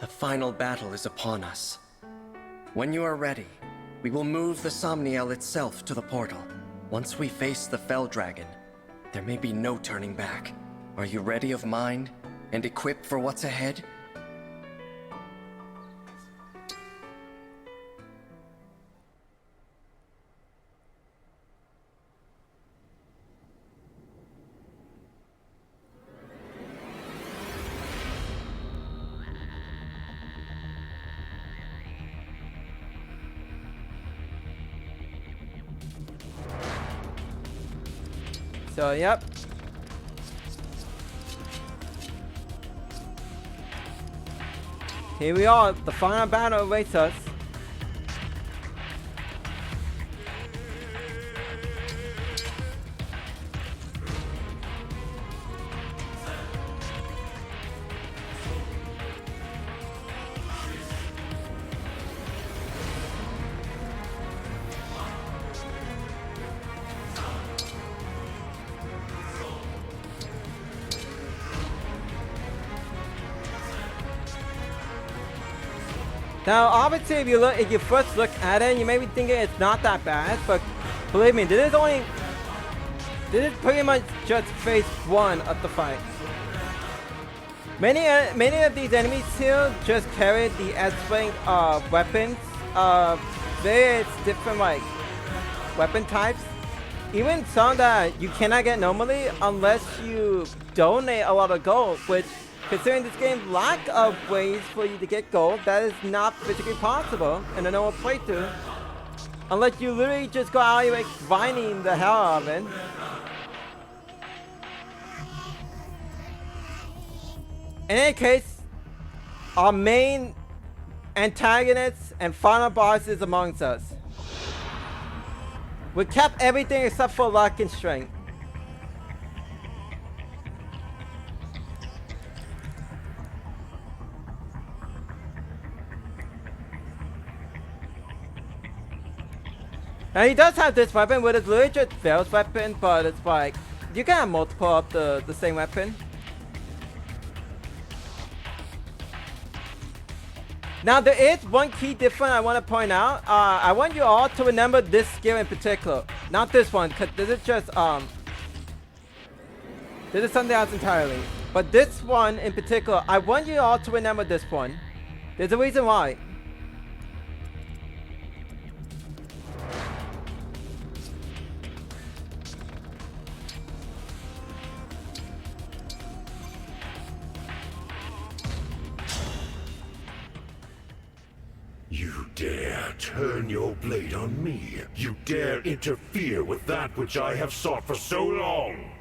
The final battle is upon us. When you are ready, we will move the Somniel itself to the portal. Once we face the Fell Dragon, there may be no turning back. Are you ready of mind and equipped for what's ahead? So, yep. Here we are, the final battle awaits us. Now, obviously, if you first look at it, you may be thinking it's not that bad, but believe me, this is pretty much just phase 1 of the fight. Many of these enemies here just carry the S-Wing weapons, various different like weapon types. Even some that you cannot get normally unless you donate a lot of gold, which, considering this game's lack of ways for you to get gold, that is not physically possible in a normal playthrough. Unless you literally just go out and grinding the hell out of it. In any case, our main antagonists and final boss is amongst us. We kept everything except for luck and strength. Now he does have this weapon, which is literally just Vale's weapon, but it's like, you can have multiple of the same weapon. Now there is one key difference I want to point out. I want you all to remember this skill in particular. Not this one, because this is just, this is something else entirely. But this one in particular, I want you all to remember this one. There's a reason why. You dare turn your blade on me. You dare interfere with that which I have sought for so long.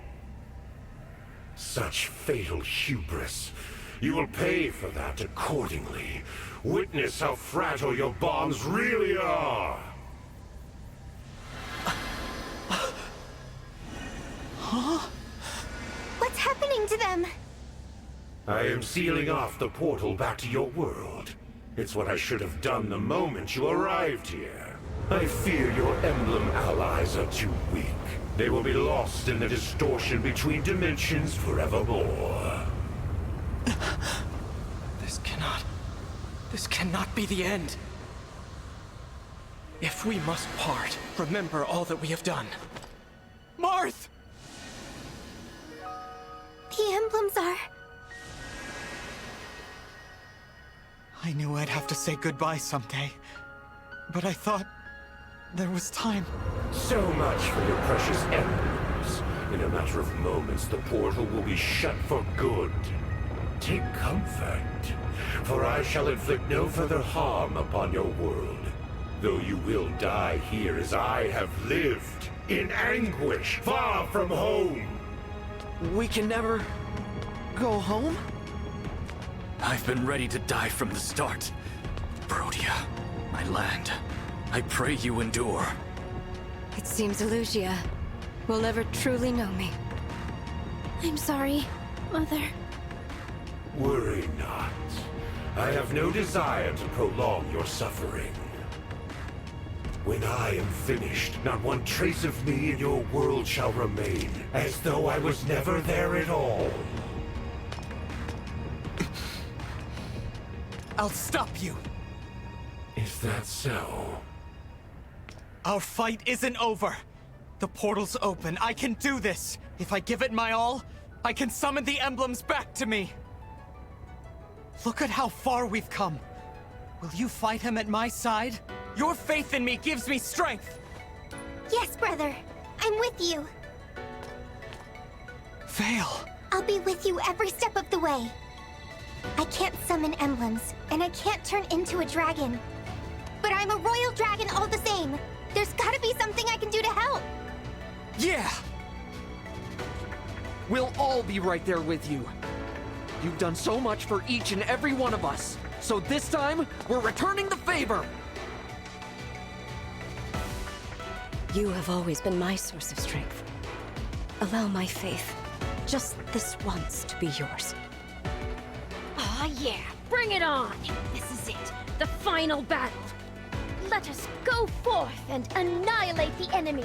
Such fatal hubris. You will pay for that accordingly. Witness how fragile your bonds really are. Huh? What's happening to them? I am sealing off the portal back to your world. It's what I should have done the moment you arrived here. I fear your Emblem allies are too weak. They will be lost in the distortion between dimensions forevermore. This cannot be the end. If we must part, remember all that we have done. Marth! The emblems are... I knew I'd have to say goodbye someday, but I thought there was time. So much for your precious emblems. In a matter of moments, the portal will be shut for good. Take comfort, for I shall inflict no further harm upon your world. Though you will die here as I have lived, in anguish, far from home. We can never go home? I've been ready to die from the start. Brodia, my land, I pray you endure. It seems Elusia will never truly know me. I'm sorry, Mother. Worry not. I have no desire to prolong your suffering. When I am finished, not one trace of me in your world shall remain, as though I was never there at all. I'll stop you. Is that so? Our fight isn't over. The portal's open. I can do this. If I give it my all, I can summon the emblems back to me. Look at how far we've come. Will you fight him at my side? Your faith in me gives me strength. Yes, brother. I'm with you. Vale. I'll be with you every step of the way. I can't summon emblems, and I can't turn into a dragon. But I'm a royal dragon all the same. There's gotta be something I can do to help. Yeah! We'll all be right there with you. You've done so much for each and every one of us. So this time, we're returning the favor! You have always been my source of strength. Allow my faith, just this once, to be yours. Aw, yeah, bring it on! This is it, the final battle. Let us go forth and annihilate the enemy.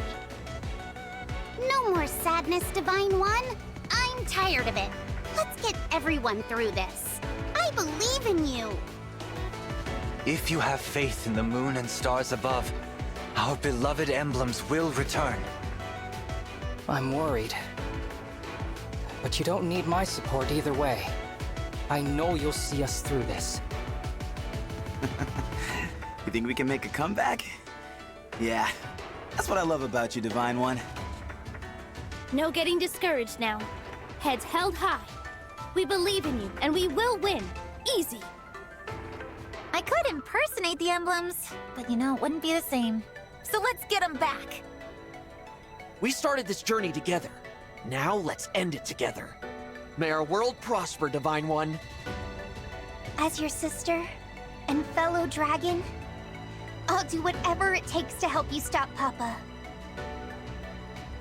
No more sadness, Divine One. I'm tired of it. Let's get everyone through this. I believe in you. If you have faith in the moon and stars above, our beloved emblems will return. I'm worried. But you don't need my support either way. I know you'll see us through this. You think we can make a comeback? Yeah, that's what I love about you, Divine One. No getting discouraged now. Heads held high. We believe in you, and we will win. Easy. I could impersonate the emblems, but you know, it wouldn't be the same. So let's get them back. We started this journey together. Now let's end it together. May our world prosper, Divine One. As your sister and fellow dragon, I'll do whatever it takes to help you stop Papa.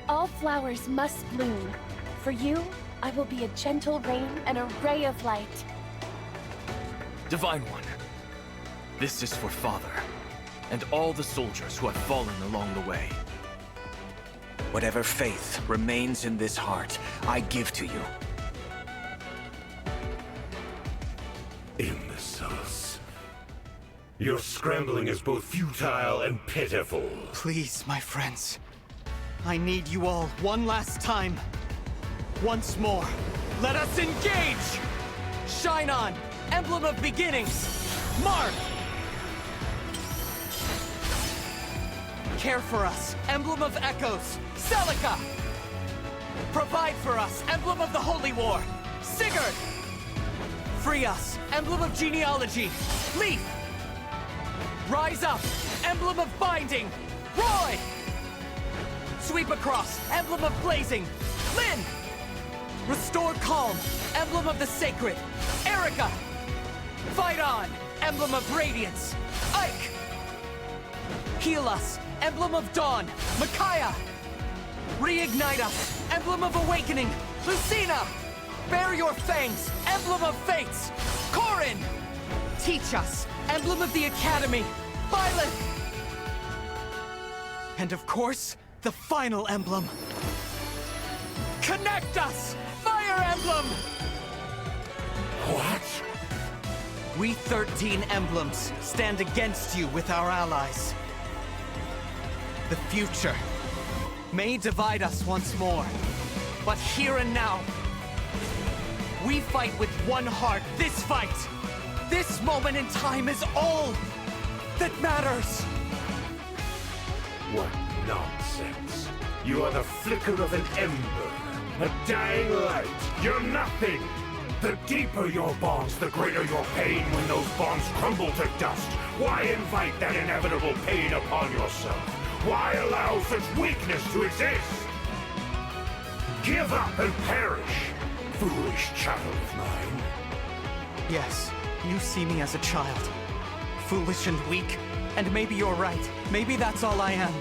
All flowers must bloom. For you, I will be a gentle rain and a ray of light. Divine One, this is for Father, and all the soldiers who have fallen along the way. Whatever faith remains in this heart, I give to you. Imbeciles. Your scrambling is both futile and pitiful. Please, my friends. I need you all one last time. Once more. Let us engage! Shine on! Emblem of beginnings! Mark! Care for us, Emblem of Echoes, Celica! Provide for us, Emblem of the Holy War, Sigurd! Free us, Emblem of Genealogy, Leaf! Rise up, Emblem of Binding, Roy! Sweep across, Emblem of Blazing, Lyn! Restore calm, Emblem of the Sacred, Erica! Fight on, Emblem of Radiance, Ike! Heal us, Emblem of Dawn, Micaiah! Reignite us, Emblem of Awakening, Lucina! Bear your fangs, Emblem of Fates, Corin! Teach us, Emblem of the Academy, Byleth! And of course, the final emblem. Connect us, Fire Emblem! What? We 13 emblems stand against you with our allies. The future may divide us once more, but here and now, we fight with one heart. This fight, this moment in time is all that matters. What nonsense. You are the flicker of an ember, a dying light. You're nothing. The deeper your bonds, the greater your pain when those bonds crumble to dust. Why invite that inevitable pain upon yourself? Why allow such weakness to exist? Give up and perish, foolish child of mine. Yes, you see me as a child. Foolish and weak, and maybe you're right. Maybe that's all I am.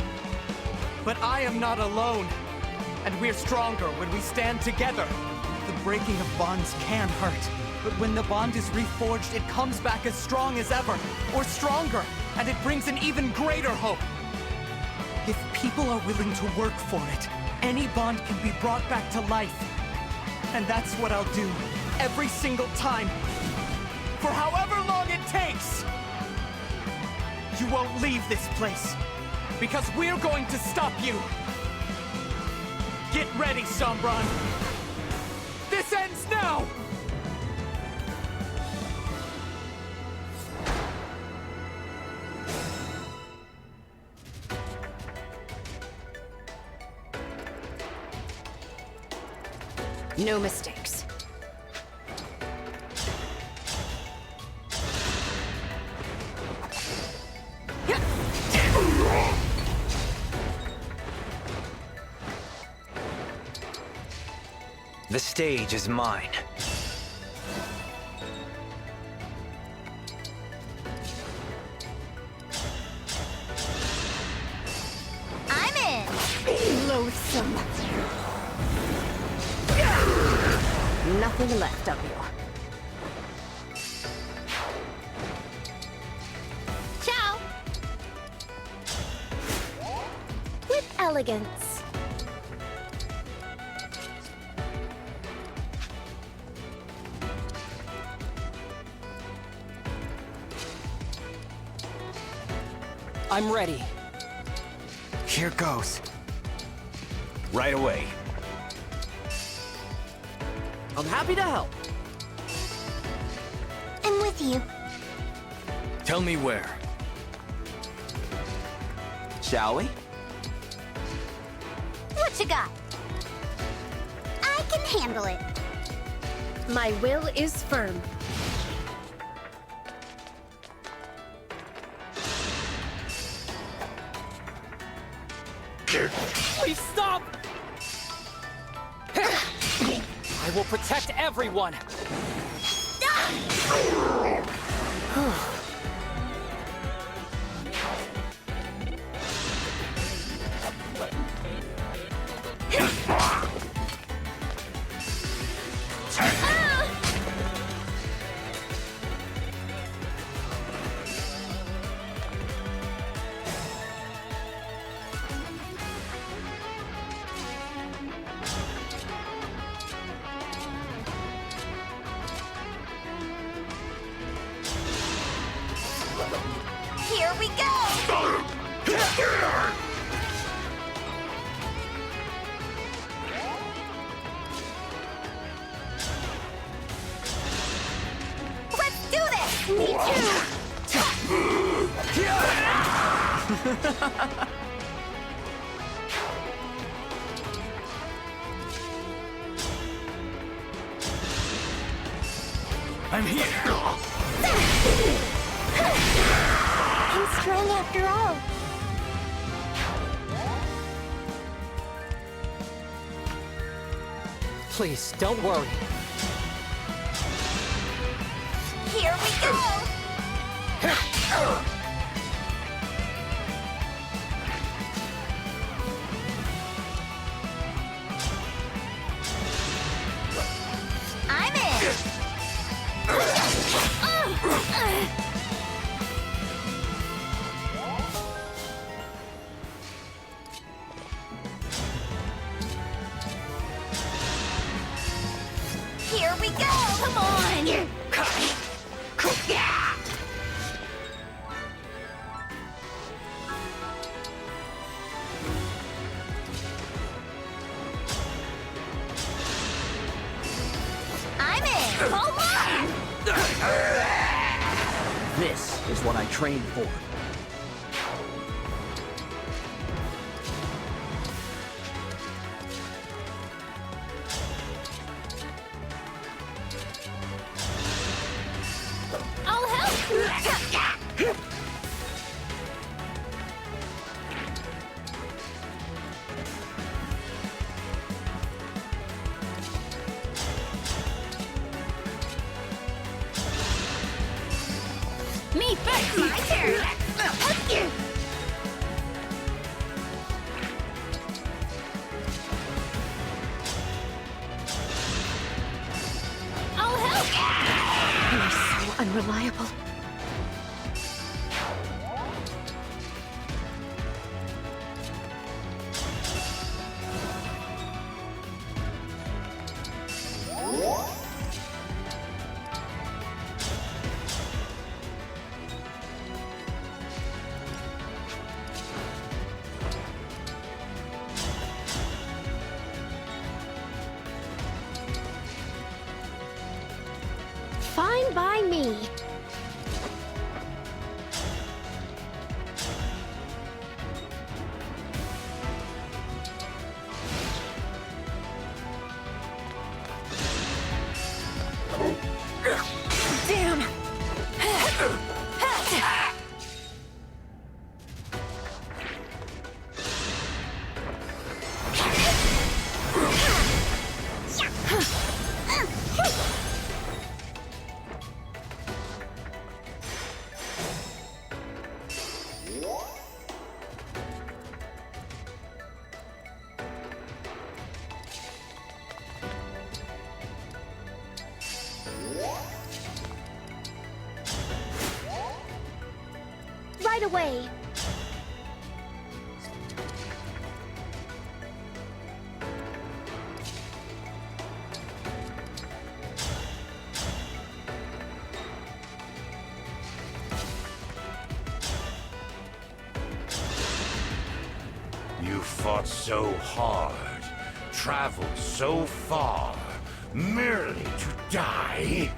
But I am not alone. And we're stronger when we stand together. The breaking of bonds can hurt. But when the bond is reforged, it comes back as strong as ever. Or stronger. And it brings an even greater hope. If people are willing to work for it, any bond can be brought back to life. And that's what I'll do. Every single time. For however long it takes! You won't leave this place, because we're going to stop you! Get ready, Sombron! This ends now! No mistakes. The stage is mine. I'm in. Loathsome. Nothing left of you. Ciao. With elegance. I'm ready. Here goes. Right away. I'm happy to help. I'm with you. Tell me where. Shall we? What you got? I can handle it. My will is firm. Please stop! I will protect everyone! Here we go! Let's do this! Me too! I'm here. I'm strong after all. Please, don't worry. Here we go! I'm in! Here we go! Come on! I'm in! Come on! This is what I trained for. I'll help! Me first! My turn! I'll help! You're so unreliable. right away. You fought so hard, traveled so far, merely to die?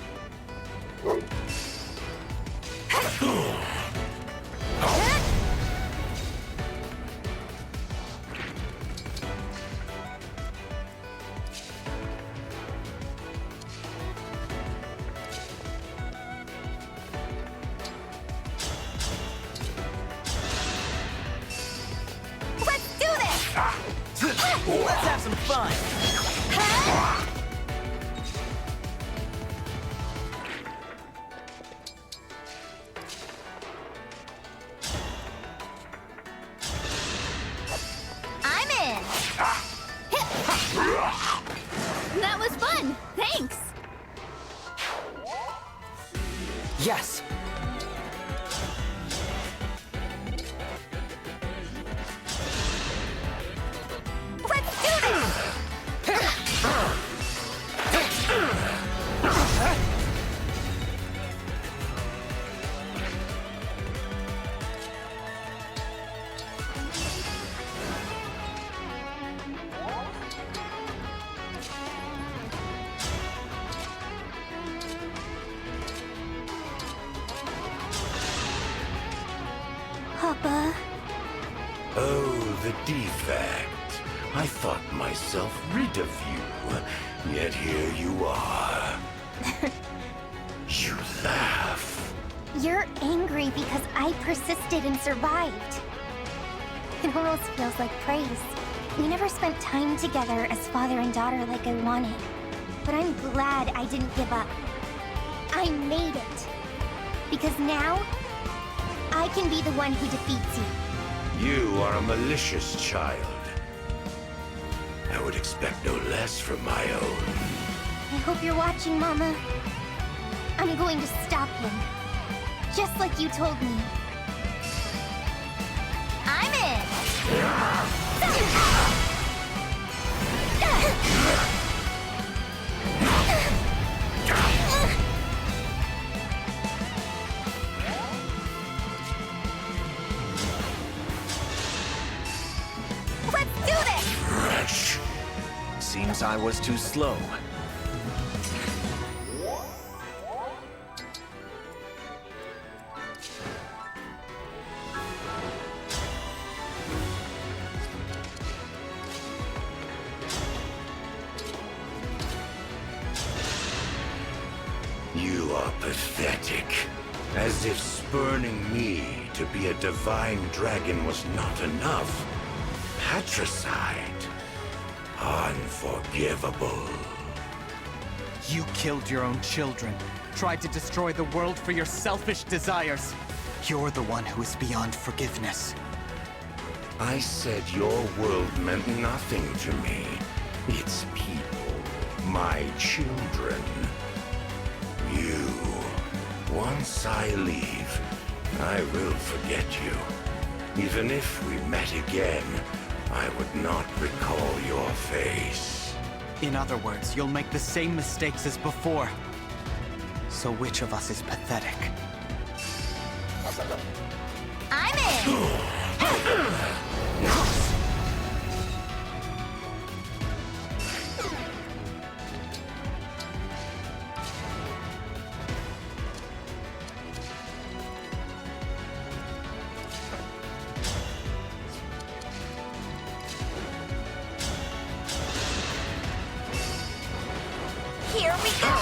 Let's do this! Let's have some fun! I'm in! That was fun! Thanks! Yes! Let's do this! Papa. Oh, the defect. I thought myself rid of you, yet here you are. You laugh. You're angry because I persisted and survived. It almost feels like praise. We never spent time together as father and daughter like I wanted. But I'm glad I didn't give up. I made it. Because now, I can be the one who defeats you. You are a malicious child. I would expect no less from my own. I hope you're watching, Mama. I'm going to stop him. Just like you told me. I'm in! Let's do this! Wretch. Seems I was too slow. You are pathetic. As if spurning me to be a divine dragon was not enough. Patricide. Unforgivable. You killed your own children, tried to destroy the world for your selfish desires. You're the one who is beyond forgiveness. I said your world meant nothing to me. Its people, my children. You. Once I leave, I will forget you. Even if we met again, I would not recall your face. In other words, you'll make the same mistakes as before. So which of us is pathetic? I'm in! Here we go!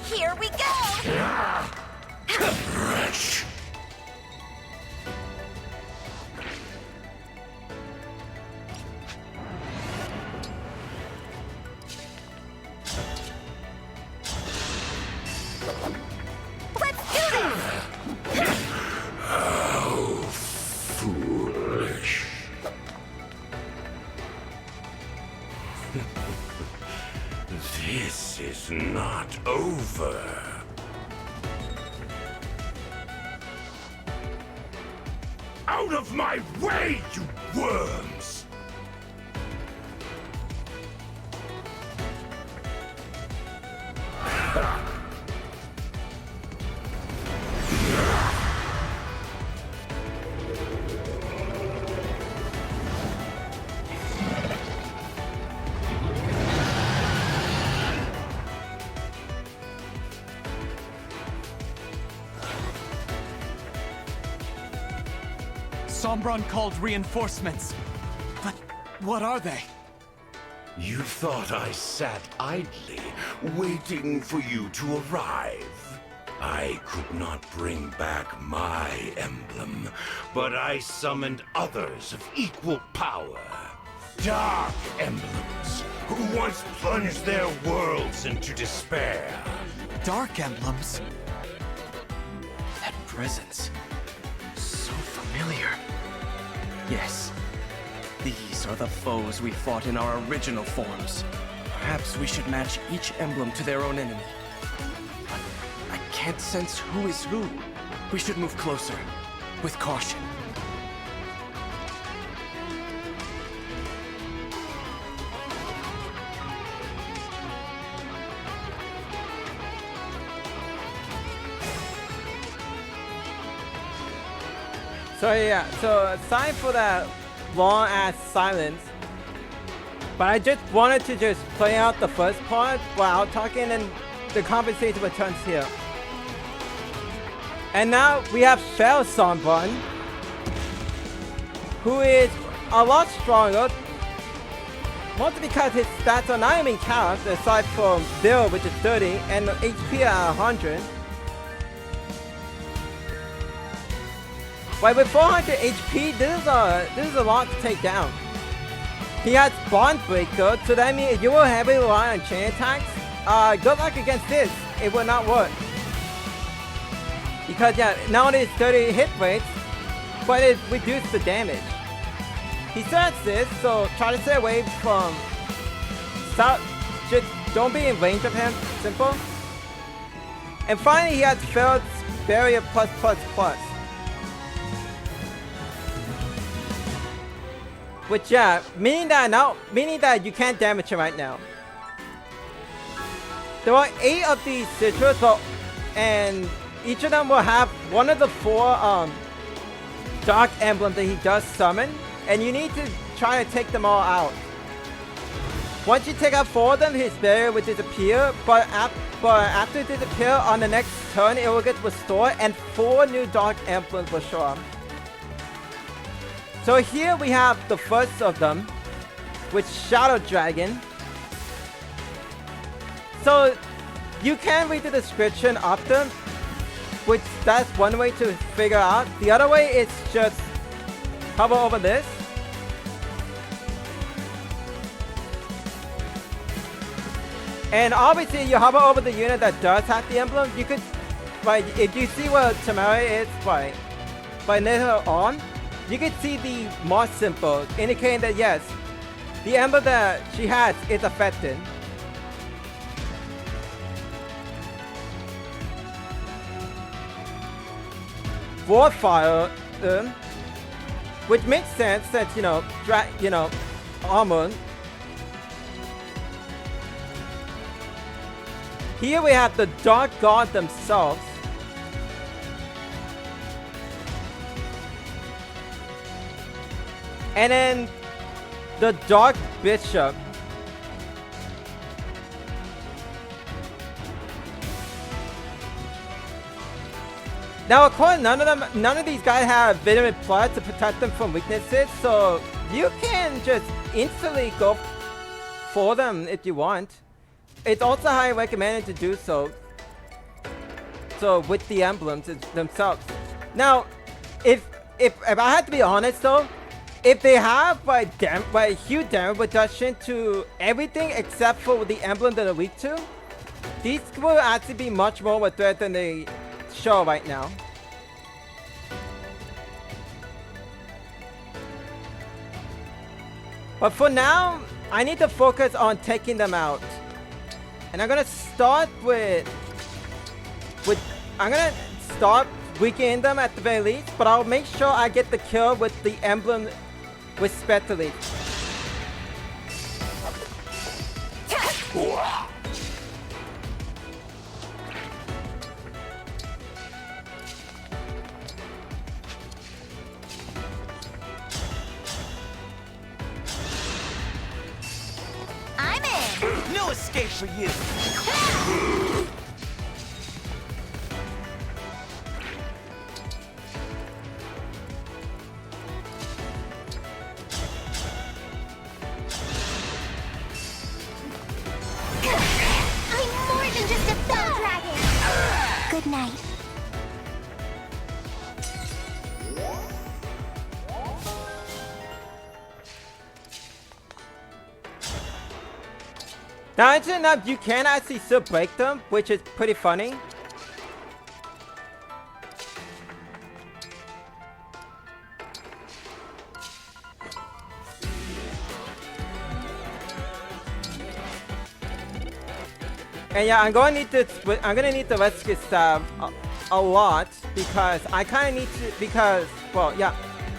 Here we go! Wretch! Let's do this! How foolish. This is not over. Out of my way, you worms! Sombron called reinforcements. But what are they? You thought I sat idly, waiting for you to arrive. I could not bring back my emblem, but I summoned others of equal power. Dark emblems, who once plunged their worlds into despair. Dark emblems? That presence. So familiar. Yes. These are the foes we fought in our original forms. Perhaps we should match each emblem to their own enemy. But I can't sense who is who. We should move closer. With caution. So yeah, so sorry for that long ass silence. But I just wanted to just play out the first part while talking, and the conversation returns here. And now we have Shell Sombron, who is a lot stronger. Mostly because his stats are not even count, aside from Bill, which is 30, and HP at 100. But with 400 HP, this is a lot to take down. He has Bond Breaker, so that means if you will heavily rely on chain attacks, good luck against this. It will not work. Because yeah, not only is 30 hit rates, but it reduces the damage. He still has this, so try to stay away from just don't be in range of him. Simple. And finally, he has Feld's Barrier plus plus plus. Which yeah, meaning that you can't damage him right now. There are 8 of these citrus, and each of them will have one of the 4 dark emblems that he does summon, and you need to try to take them all out. Once you take out 4 of them, his barrier will disappear, but after it disappears, on the next turn it will get restored, and 4 new dark emblems will show up. So here we have the first of them, with Shadow Dragon. So you can read the description of them, which that's one way to figure out. The other way is just hover over this. And obviously you hover over the unit that does have the emblem. You could, like, if you see where Tamara is by later on, you can see the Mars symbol indicating that yes, the emblem that she has is affected. Warfire, which makes sense that armor. Here we have the Dark God themselves. And then the Dark Bishop. Now, of course, none of these guys have Vitamin Plus to protect them from weaknesses, so you can just instantly go for them if you want. It's also highly recommended to do so. also with the emblems themselves. Now, if I had to be honest though, if they have like huge damage reduction to everything except for the emblem that are weak to, these will actually be much more of a threat than they show right now. But for now, I need to focus on taking them out. And I'm gonna start I'm gonna start weakening them at the very least, but I'll make sure I get the kill with the emblem respectively. I'm in! No escape for you! I'm more than just a fell dragon! Good night. Now, interesting enough, you can actually still break them, which is pretty funny. And yeah, I'm gonna need to rescue staff a lot because I kind of need to well, yeah,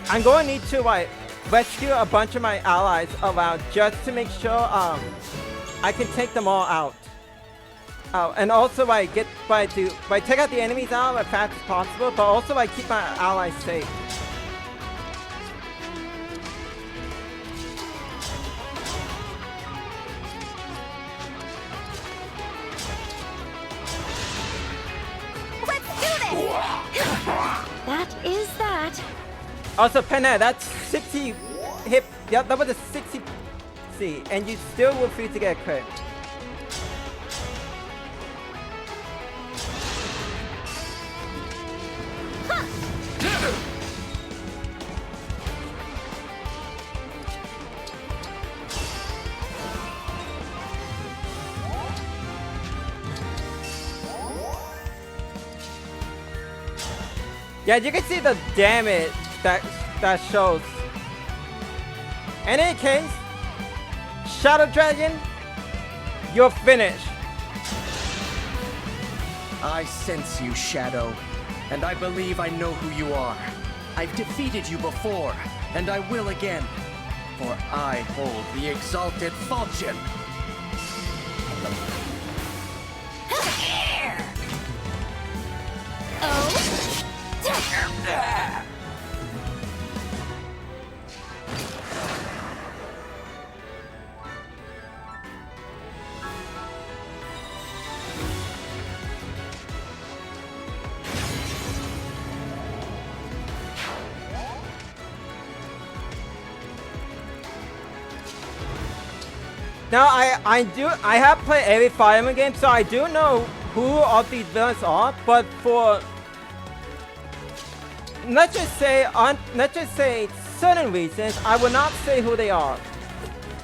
I'm going to need to like rescue a bunch of my allies around just to make sure I can take them all out. And also like take out the enemies out as fast as possible, but also like keep my allies safe. That is that. Also, Penna, that's 60 hit. Yeah, that was a 60. See, and you still will free to get a crit. Yeah, you can see the damage that shows. In any case, Shadow Dragon, you're finished. I sense you, Shadow, and I believe I know who you are. I've defeated you before, and I will again, for I hold the exalted falchion. Now I have played every Fire Emblem game, so I do know who of these villains are, but for let's just say certain reasons, I will not say who they are.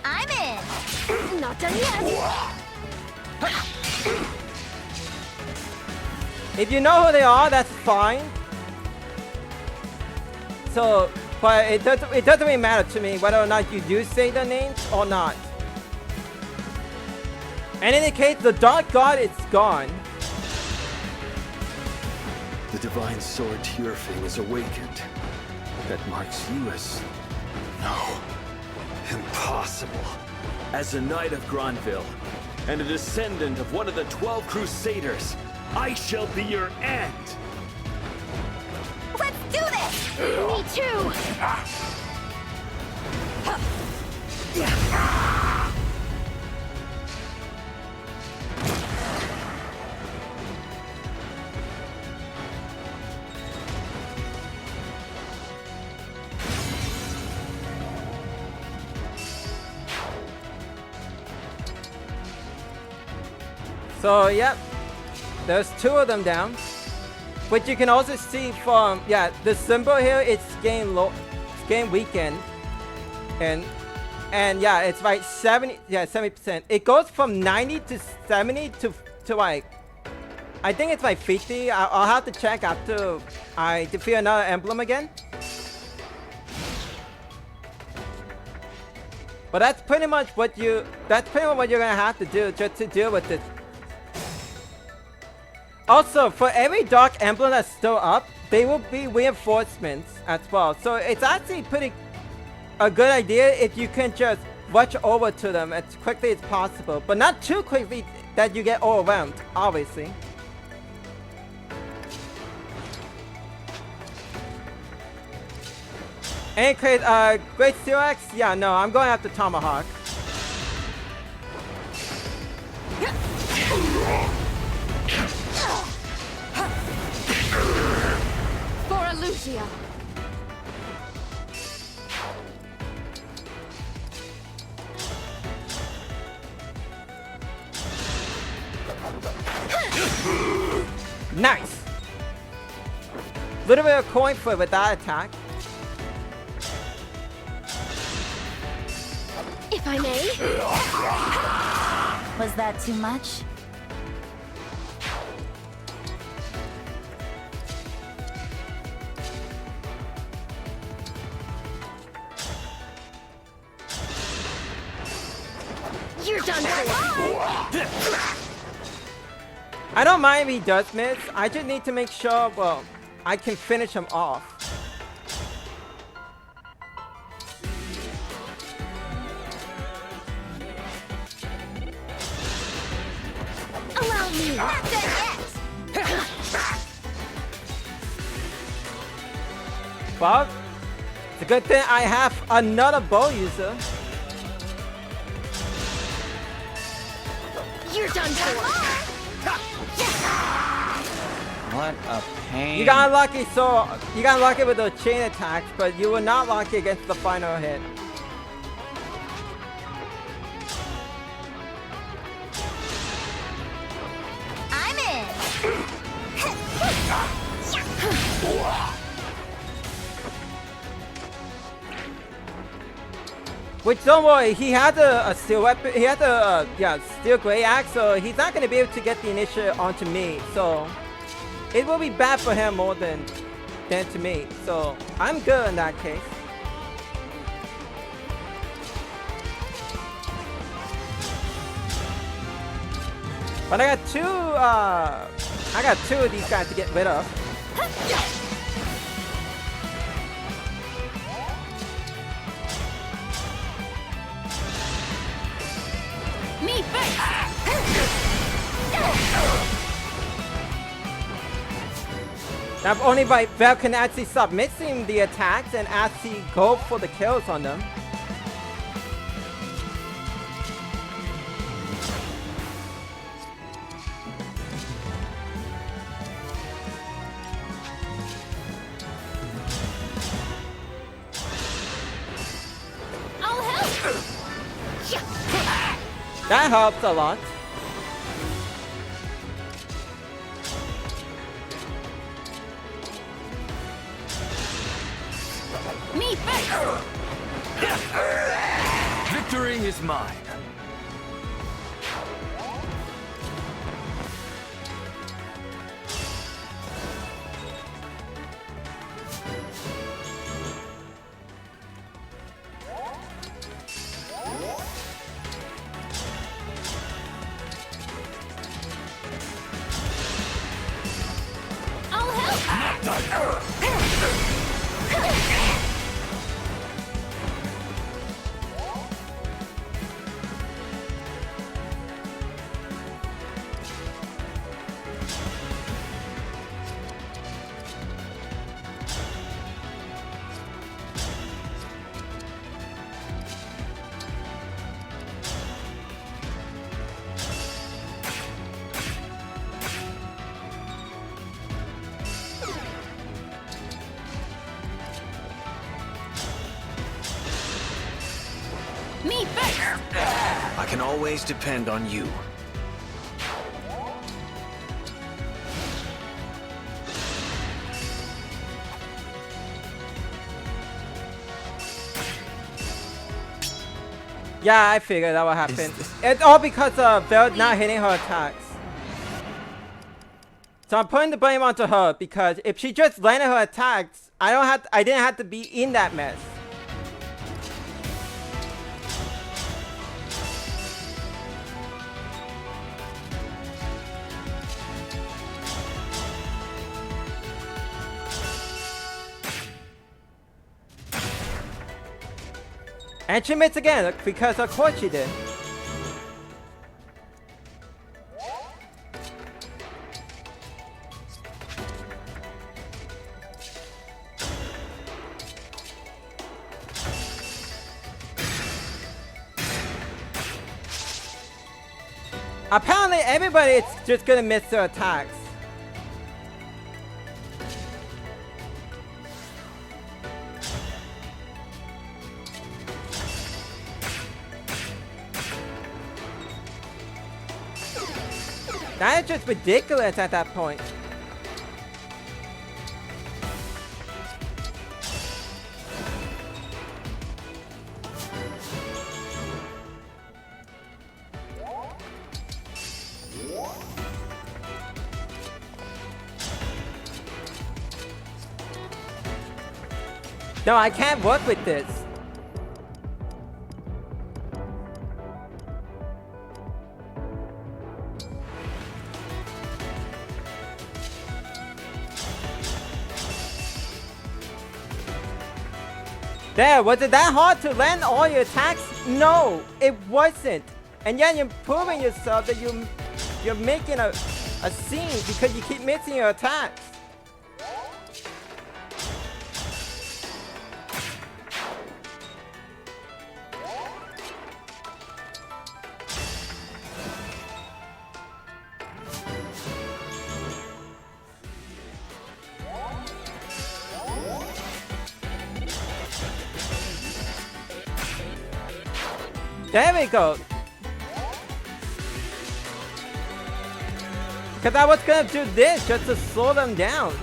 I'm in! Not done yet. If you know who they are, that's fine. So, but it doesn't really matter to me whether or not you do say the names or not. And in any case, the Dark God is gone. The divine sword Tearfing is awakened. That marks you as... No. Impossible. As a knight of Granville, and a descendant of one of the 12 Crusaders, I shall be your end! Let's do this! Me too! So, yep. There's two of them down. which you can also see from, yeah, the symbol here, it's game weakened. And yeah, it's like 70%. It goes from 90 to 70 to like, I think it's like 50. I'll have to check after I defeat another emblem again. But that's pretty much what you're gonna have to do just to deal with it. Also, for every dark emblem that's still up, there will be reinforcements as well. So it's actually a good idea if you can just rush over to them as quickly as possible, but not too quickly that you get overwhelmed, obviously. And Great Steel Axe? Yeah, no, I'm going after Tomahawk. For Illusia. Nice! Little bit of coin flip with that attack. If I may. Was that too much? You're done for. I don't mind if he does miss. I just need to make sure, well, I can finish him off. Allow me. Not done yet. Well, it's a good thing I have another bow user. You're done for. What a pain. You got lucky, so you got lucky with the chain attacks, but you were not lucky against the final hit. I'm in. Which, don't worry, he had a steel weapon. He had a steel gray axe, so he's not gonna be able to get the initiative onto me. So it will be bad for him more than to me. So I'm good in that case. But I got two of these guys to get rid of. Me first. Now, if only Val can actually stop missing the attacks and actually go for the kills on them. I'll help. That helps a lot. Me first. Victory is mine. I'll help. Me first. I can always depend on you. Yeah, I figured that would happen. It's all because of Belle not hitting her attacks. So I'm putting the blame onto her because if she just landed her attacks, I didn't have to be in that mess. And she missed again because of course she did. Apparently everybody is just gonna miss their attacks. That is just ridiculous at that point. No, I can't work with this. There, was it that hard to land all your attacks? No, it wasn't. And yet you're proving yourself that you're making a scene because you keep missing your attacks. There we go. Because I was gonna do this just to slow them down.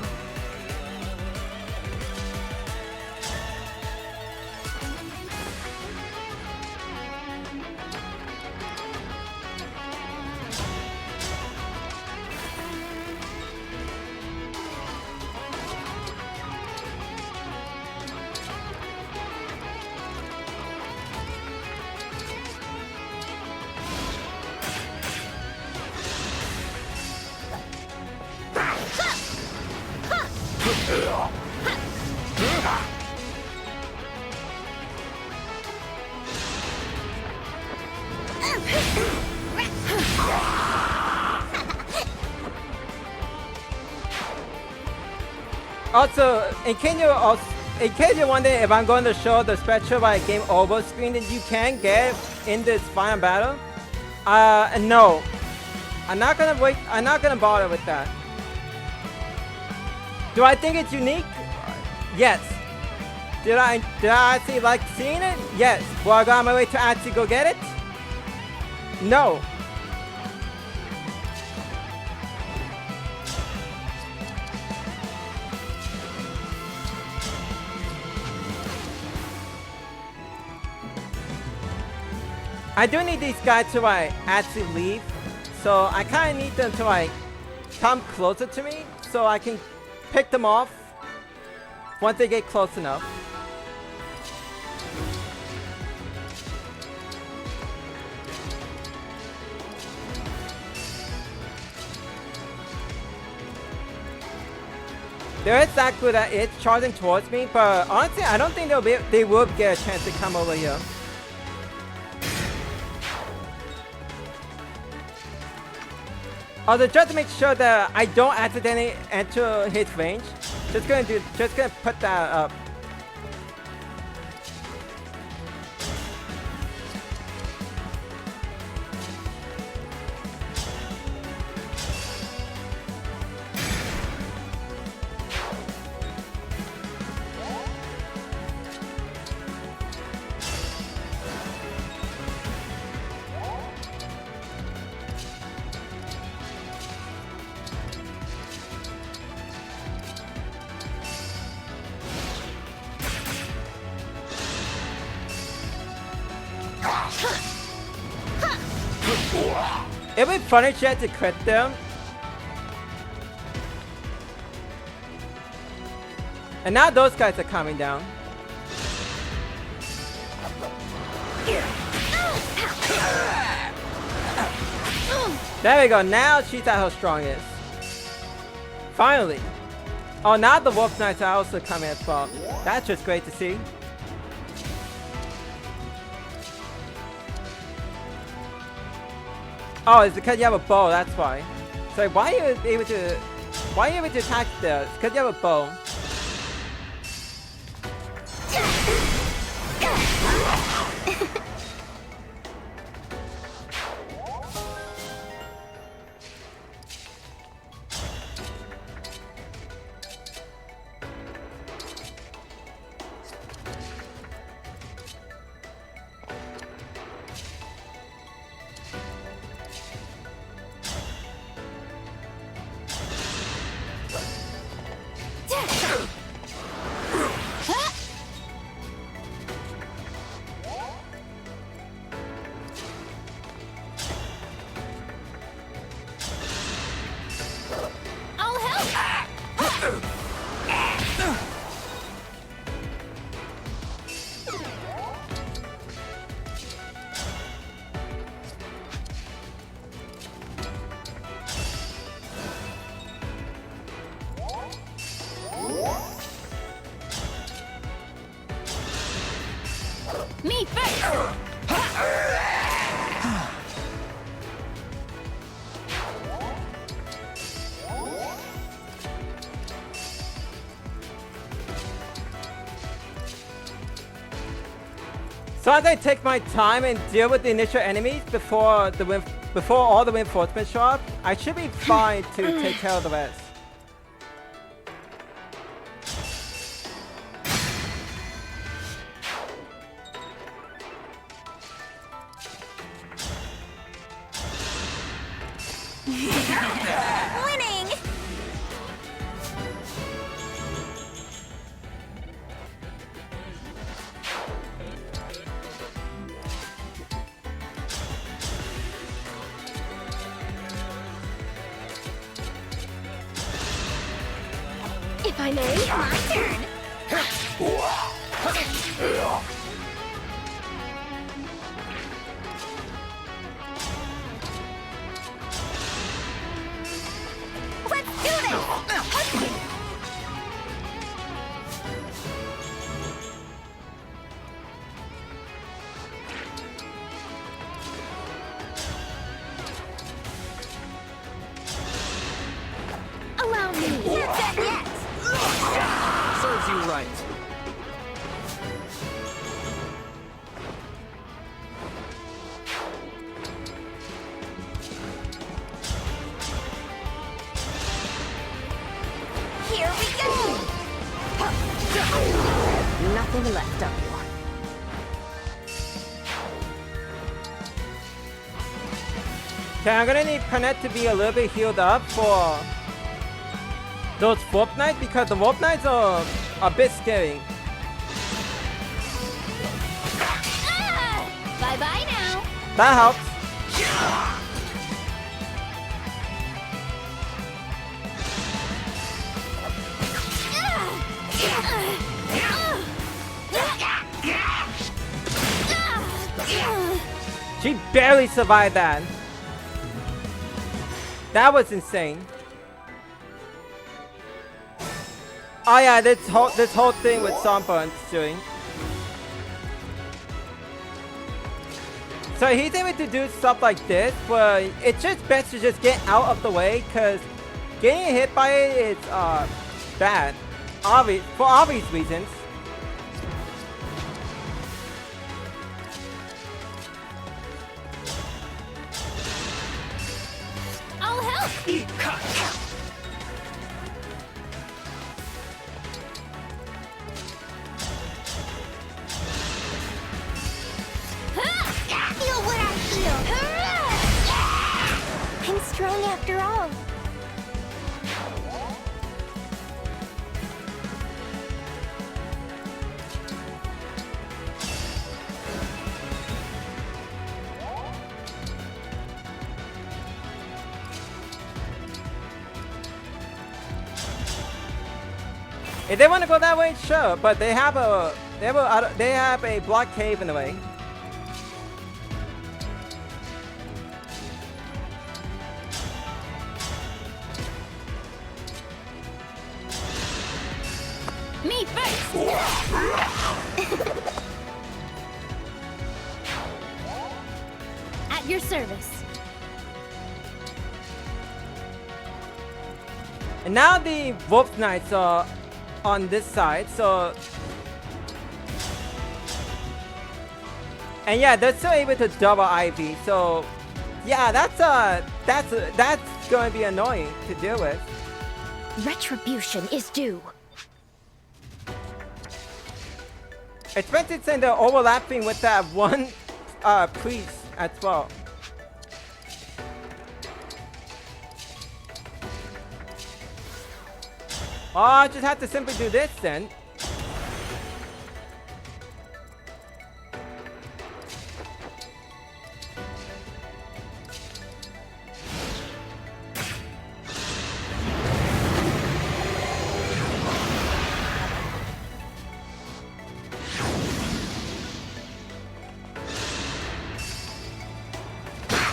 Also, in case you're wondering if I'm going to show the special like game over screen that you can get in this final battle, no, I'm not gonna bother with that. Do I think it's unique? Yes. Did I actually like seeing it? Yes. Will I go on my way to actually go get it? No. I do need these guys to like actually leave, so I kind of need them to like come closer to me so I can pick them off once they get close enough. There is that good that it's charging towards me, but honestly, I don't think they will get a chance to come over here. Also, just to make sure that I don't accidentally enter his range, just gonna put that up. It'd be funny if she had to crit them. And now those guys are coming down. There we go, now she's at her strongest. Finally. Oh, now the Wolf Knights are also coming as well. That's just great to see. Oh, it's because you have a bow, that's why. So why are you able to attack there? It's because you have a bow. Me first! So as I take my time and deal with the initial enemies before all the reinforcements show up, I should be fine to take care of the rest. Winning! If I may, My turn! Let's do this! allow me. Not done yet! Serves you right. Here we go! Nothing left of you. Okay, I'm gonna need Panette to be a little bit healed up for those Wolf Knights because the Wolf Knights are a bit scary. Bye-bye now! That helps. She barely survived that. That was insane. Oh yeah, this whole thing with Sunburn's doing. So he's able to do stuff like this, but it's just best to just get out of the way, cause getting hit by it is bad, for obvious reasons. I'll help! Feel what I feel! I'm strong after all. If they want to go that way, sure, but they have a block cave in the way. Me first! At your service. And now the Wolf Knights are on this side, so... And yeah, they're still able to double Ivy, so... Yeah, that's going to be annoying to deal with. Retribution is due. Especially since they're overlapping with that one priest as well. Oh, I just have to simply do this then.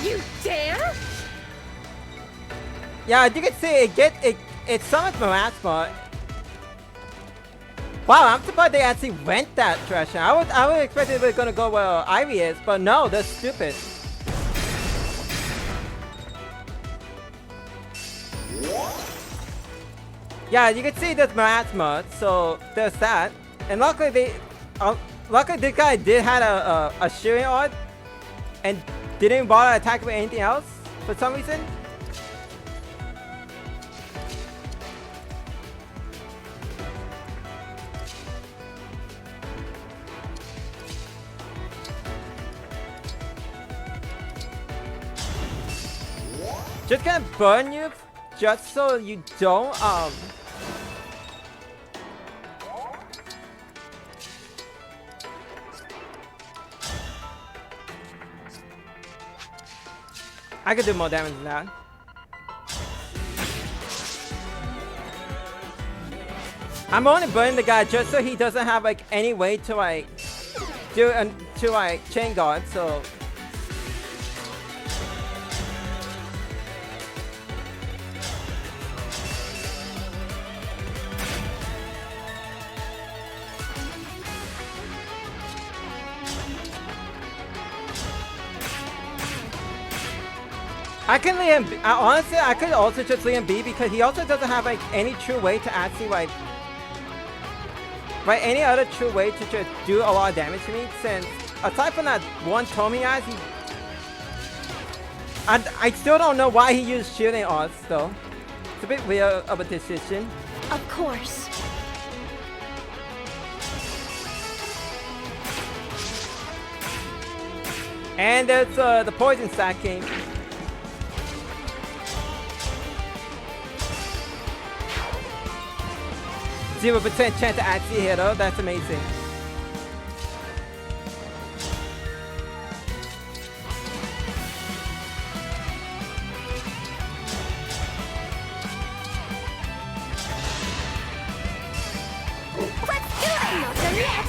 You dare? Yeah, as you can see, it summons Marasma. Wow, I'm surprised they actually went that direction. I would expect they were gonna go where Ivy is, but no, they're stupid. Yeah, you can see there's Marasma, so there's that. And luckily this guy did had a shearing art and didn't bother attacking with anything else for some reason. Just gonna burn you just so you don't I could do more damage than that. I'm only burning the guy just so he doesn't have like any way to like chain guard, so I can leave him. Honestly, I could also just leave him B because he also doesn't have like any true way to actually like, any other true way to just do a lot of damage to me. Since aside from that one tome he has, I still don't know why he used shielding arts though. It's a bit weird of a decision. Of course. And there's the poison stacking. 0% chance to actually hit her. That's amazing. Let's do it! Not done yet!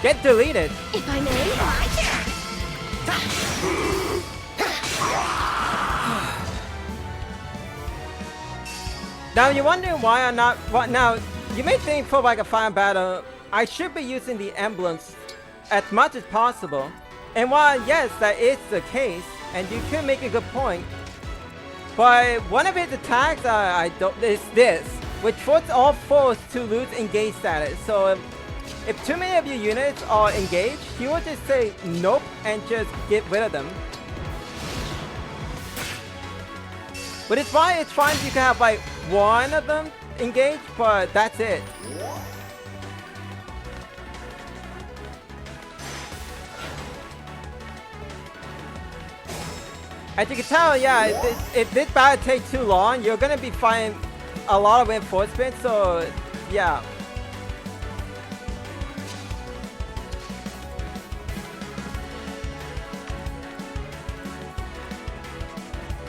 Get deleted. If I may, my turn. Now you're wondering why I'm not. What now? You may think for like a final battle, I should be using the emblems as much as possible. And while yes, that is the case, and you could make a good point, but one of his attacks is this, which forces all foes to lose engage status. So if too many of your units are engaged, he will just say nope and just get rid of them. But it's fine if you can have like one of them engaged, but that's it. As you can tell, yeah, if this battle takes too long, you're gonna be fighting a lot of reinforcements, so yeah.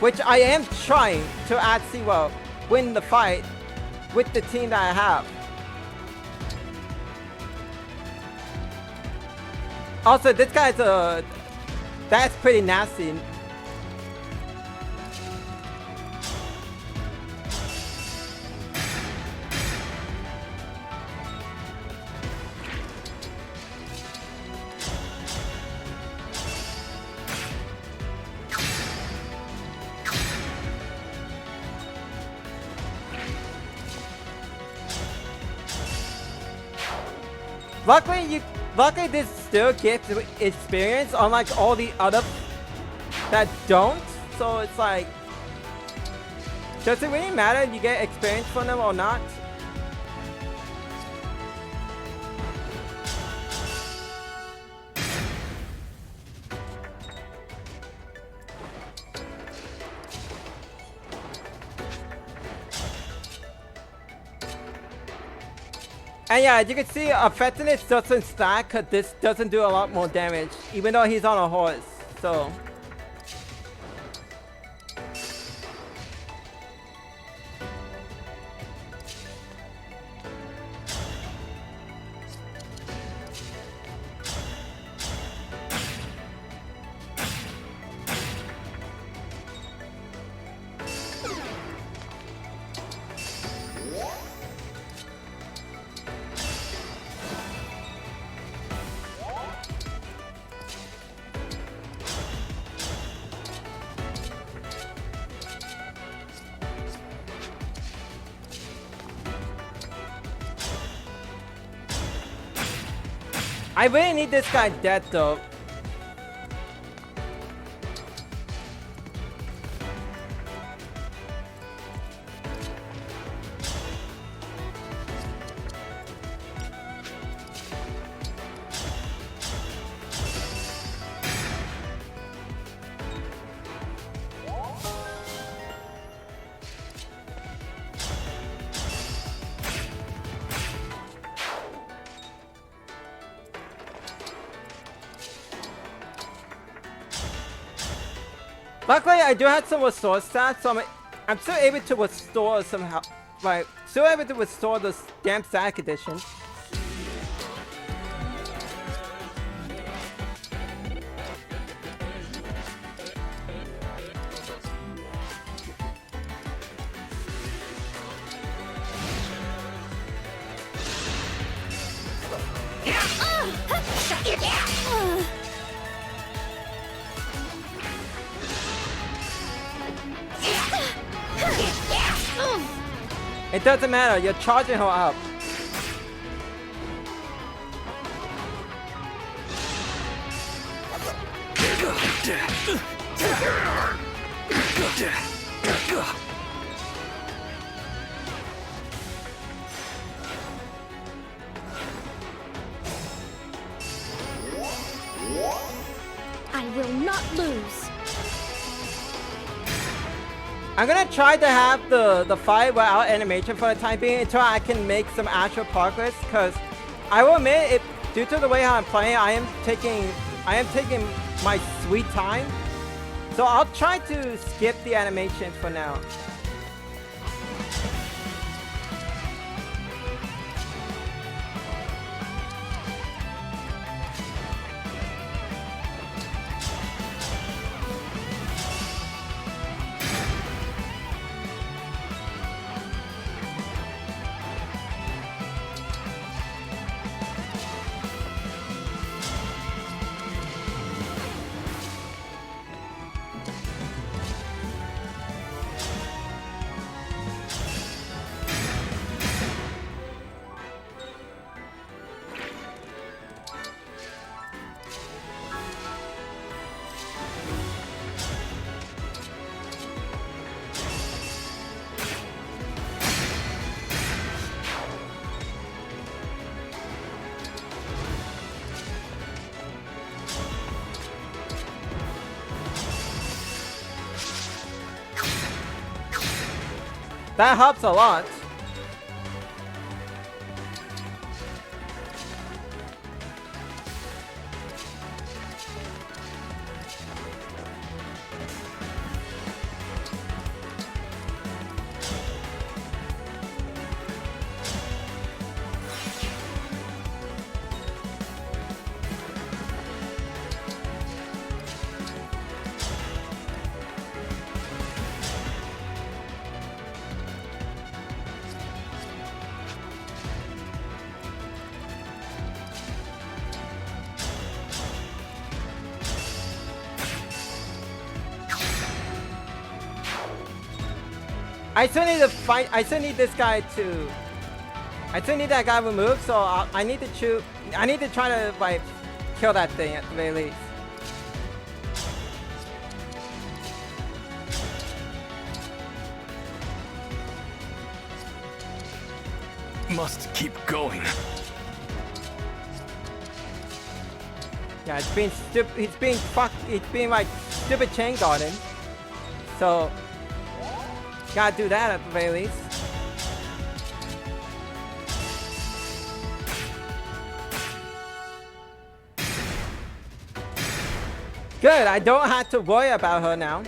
which I am trying to actually, well, win the fight with the team that I have. Also, this guy's that's pretty nasty. Luckily this still gives experience, unlike all the other that don't. So it's like, does it really matter if you get experience from them or not? And yeah, as you can see, effectiveness doesn't stack, cause this doesn't do a lot more damage, even though he's on a horse, so. I really need this guy dead though. Luckily, I do have some restore stats, so I'm still able to restore somehow. Like, still able to restore the damn stack edition. It doesn't matter, you're charging her up. I will not lose. I'm gonna try to have the fight without animation for the time being until I can make some actual progress, because I will admit, if due to the way how I'm playing, I am taking my sweet time. So I'll try to skip the animation for now. That helps a lot. I still need to fight. I still need this guy to. I still need that guy removed. So I need to choose. I need to try to like kill that thing at the very least. Must keep going. Yeah, it's been stupid. It's been fucked. It's been like stupid chain garden. So gotta do that at the very least. Good. I don't have to worry about her now.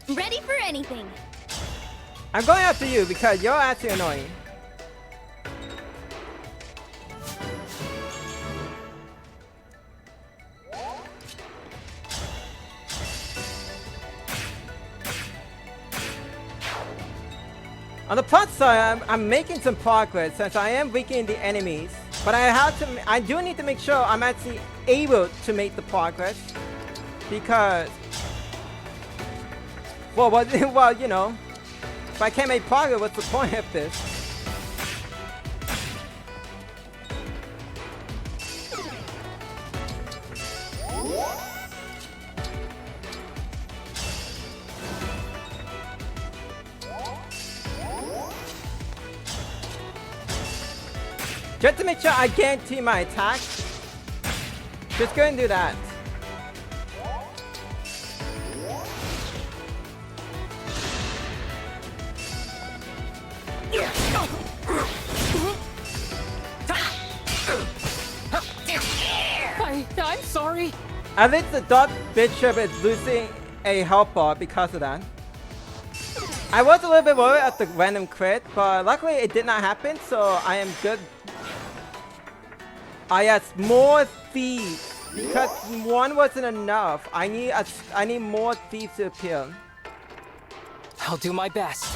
Ready for anything. I'm going after you because you're actually annoying. On the plus side, I'm making some progress since I am weakening the enemies. But I do need to make sure I'm actually able to make the progress. Because, well, you know, if I can't make progress, what's the point of this? Just to make sure I guarantee my attack, just go and do that. I'm sorry. I think the Dark Bishop is losing a health bar because of that. I was a little bit worried at the random crit, but luckily it did not happen, so I am good. Ah yes, more thieves. Because one wasn't enough. I need more thieves to appear. I'll do my best.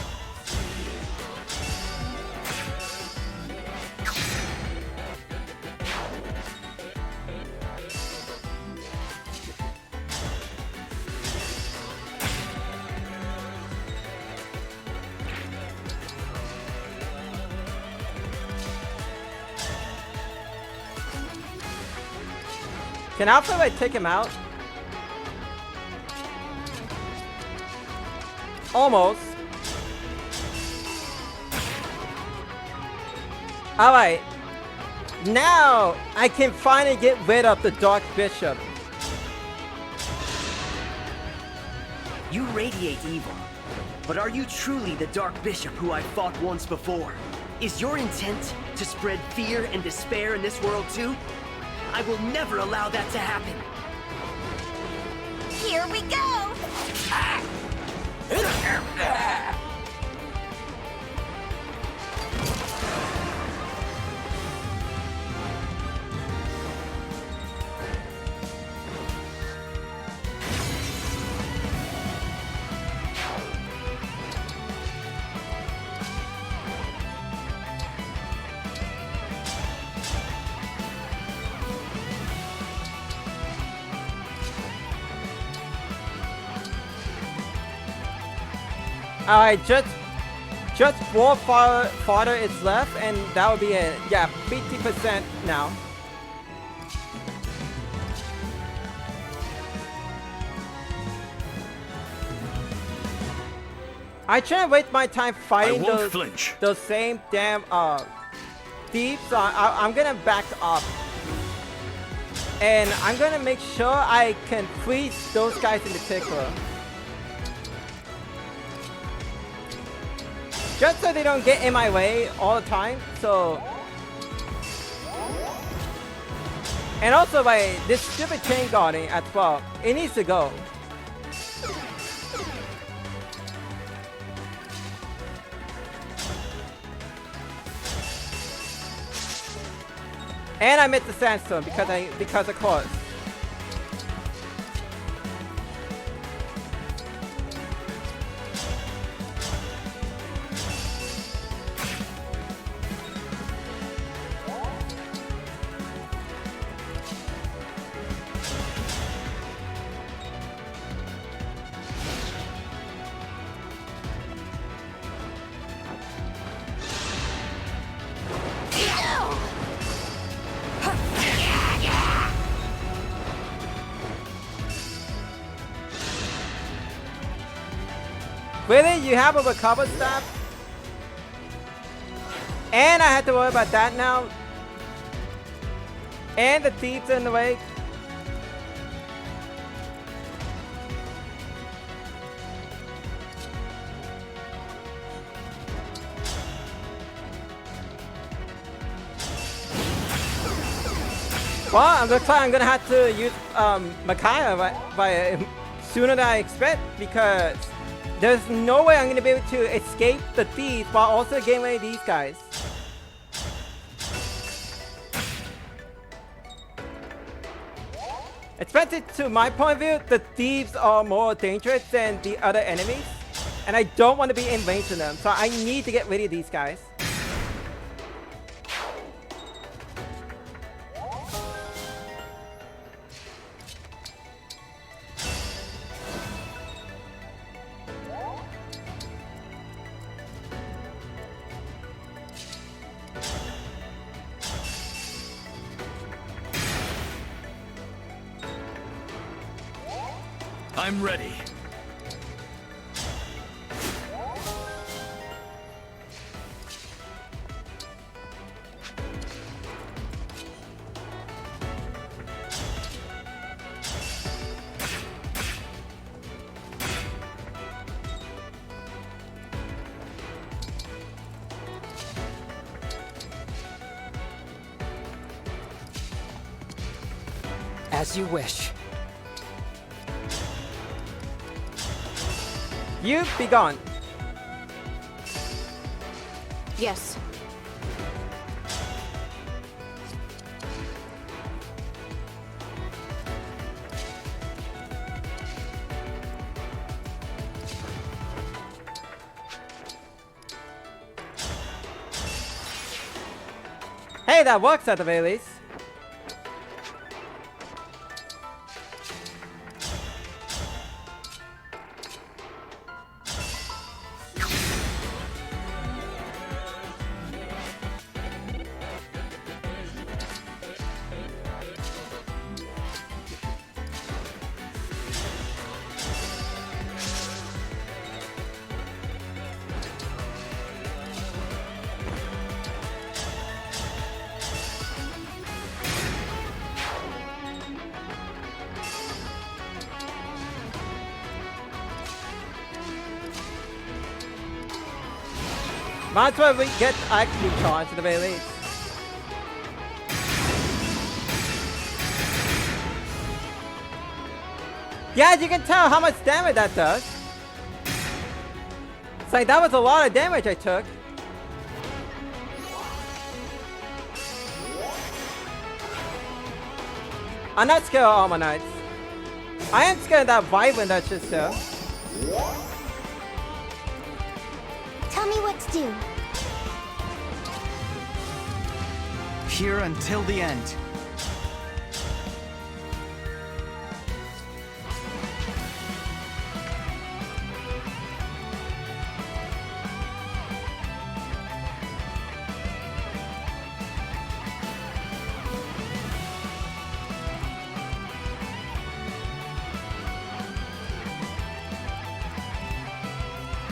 Can Alpha like take him out? Almost. Alright. Now I can finally get rid of the Dark Bishop. You radiate evil, but are you truly the Dark Bishop who I fought once before? Is your intent to spread fear and despair in this world too? I will never allow that to happen. Here we go! Alright, just 4 fodder is left, and that will be it. Yeah, 50% now. I try to waste my time fighting those same damn thieves, so I'm gonna back up. And I'm gonna make sure I can freeze those guys in particular. Just so they don't get in my way all the time, so... And also, like, this stupid chain guarding as well, it needs to go. And I missed the sandstone because of course. Really? You have a recover staff? And I have to worry about that now? And the thieves in the way? Well, it looks like I'm gonna have to use Micaiah sooner than I expect, because there's no way I'm gonna be able to escape the thieves while also getting rid of these guys. Especially to my point of view, the thieves are more dangerous than the other enemies, and I don't want to be in range of them, so I need to get rid of these guys. I'm ready. As you wish. You be gone. Yes. Hey, that works at the very least. Might as well we get actually charged at the very least. Yeah, you can tell how much damage that does. It's like that was a lot of damage I took. I'm not scared of Armor Knights. I am scared of that Vibrant that's just there. Tell me what to do. Here until the end.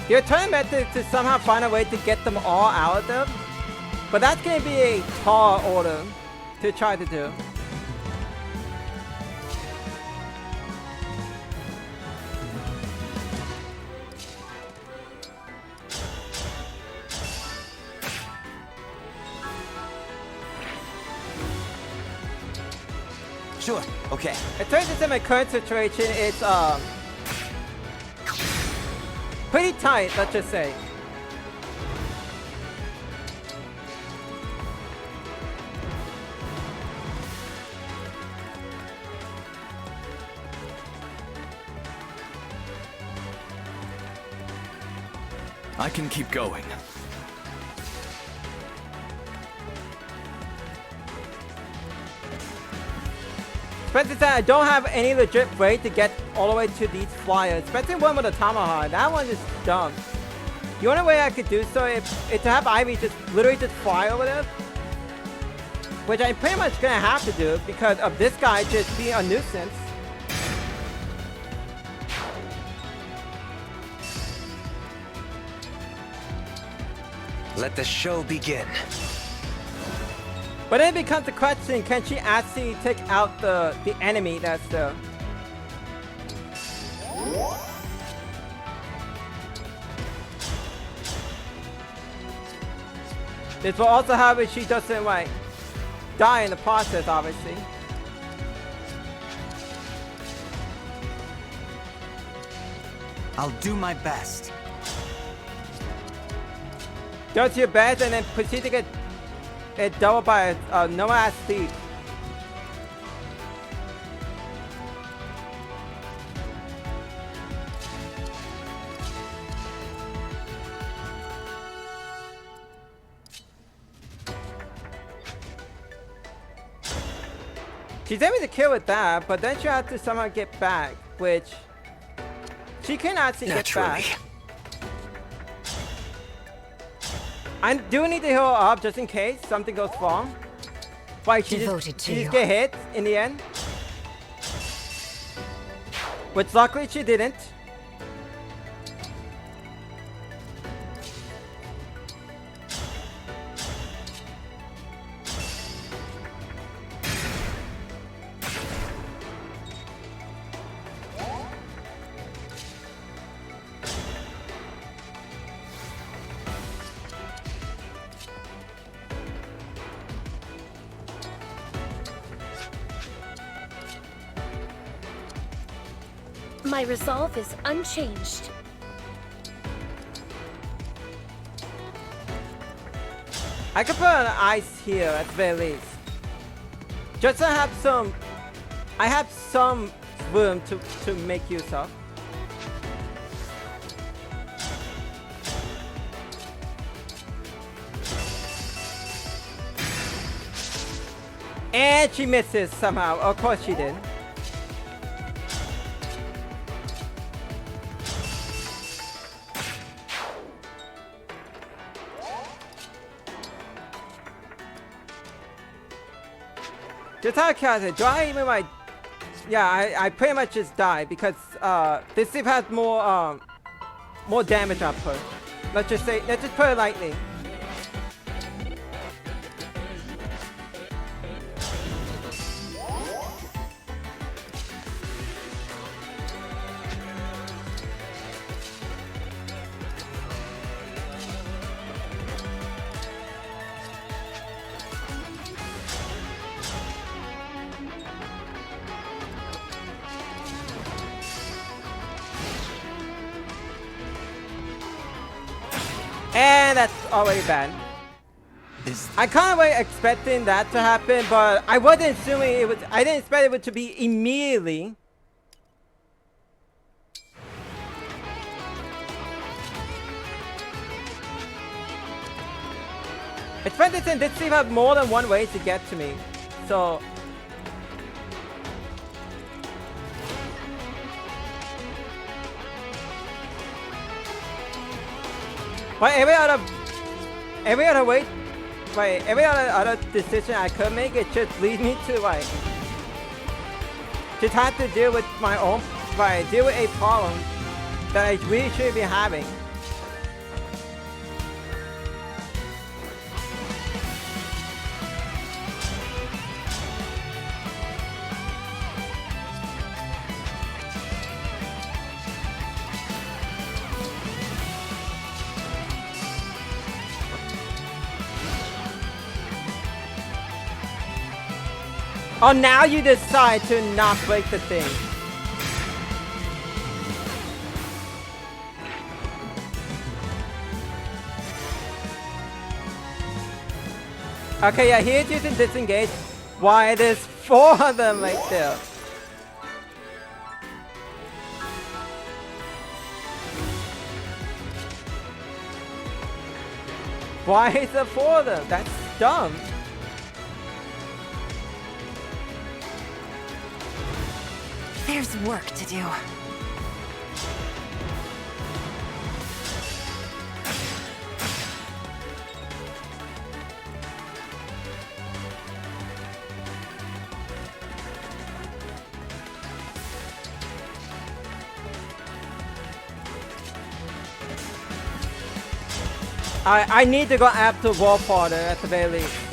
Your turn method is to somehow find a way to get them all out of them, but that's going to be a tall order to try to do. Sure, okay. It turns into my current situation, it's pretty tight, let's just say. I can keep going. Spencer said I don't have any legit way to get all the way to these flyers. Especially one with a tomahawk. That one is dumb. The only way I could do so is to have Ivy just literally just fly over there. Which I'm pretty much gonna have to do because of this guy just being a nuisance. Let the show begin. But then it becomes a question, can she actually take out the enemy that's the... This will also help if she doesn't like die in the process, obviously. I'll do my best. Go to your best and then proceed to get it doubled by a normal ass speed. She's able to kill with that, but then she has to somehow get back, which she can actually get back. I do need to heal her up just in case something goes wrong. Like she just get hit in the end. Which luckily she didn't. My resolve is unchanged. I could put an ice here at the very least. Just to have some... I have some room to make use of. And she misses somehow. Of course she did. Just out of curiosity, do I even like... Yeah, I pretty much just died because this ship has more damage output. Let's just put it lightly. And that's already bad. I kind of was expecting that to happen, but I wasn't assuming it was. I didn't expect it to be immediately. Especially since this seems have more than one way to get to me, so. But every other way, like every other decision I could make, it just leads me to like just have to deal with my own, like deal with a problem that I really should be having. Oh, now you decide to not break the thing. Okay, yeah, here's using disengage. Why there's 4 of them right there. Why is there 4 of them? That's dumb. There's work to do. I need to go after Wolffather at the very least.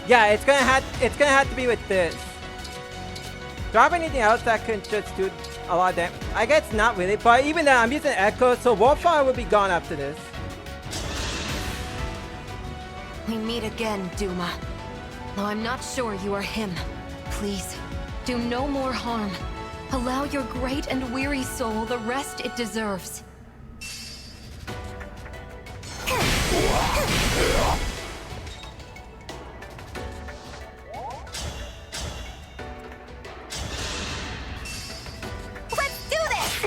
Yeah, it's gonna have to be with this. Drop anything else that can just do a lot of damage? I guess not really, but even then I'm using Echo, so Wolffather will be gone after this. We meet again, Duma. Though I'm not sure you are him. Please, do no more harm. Allow your great and weary soul the rest it deserves. Let's do this!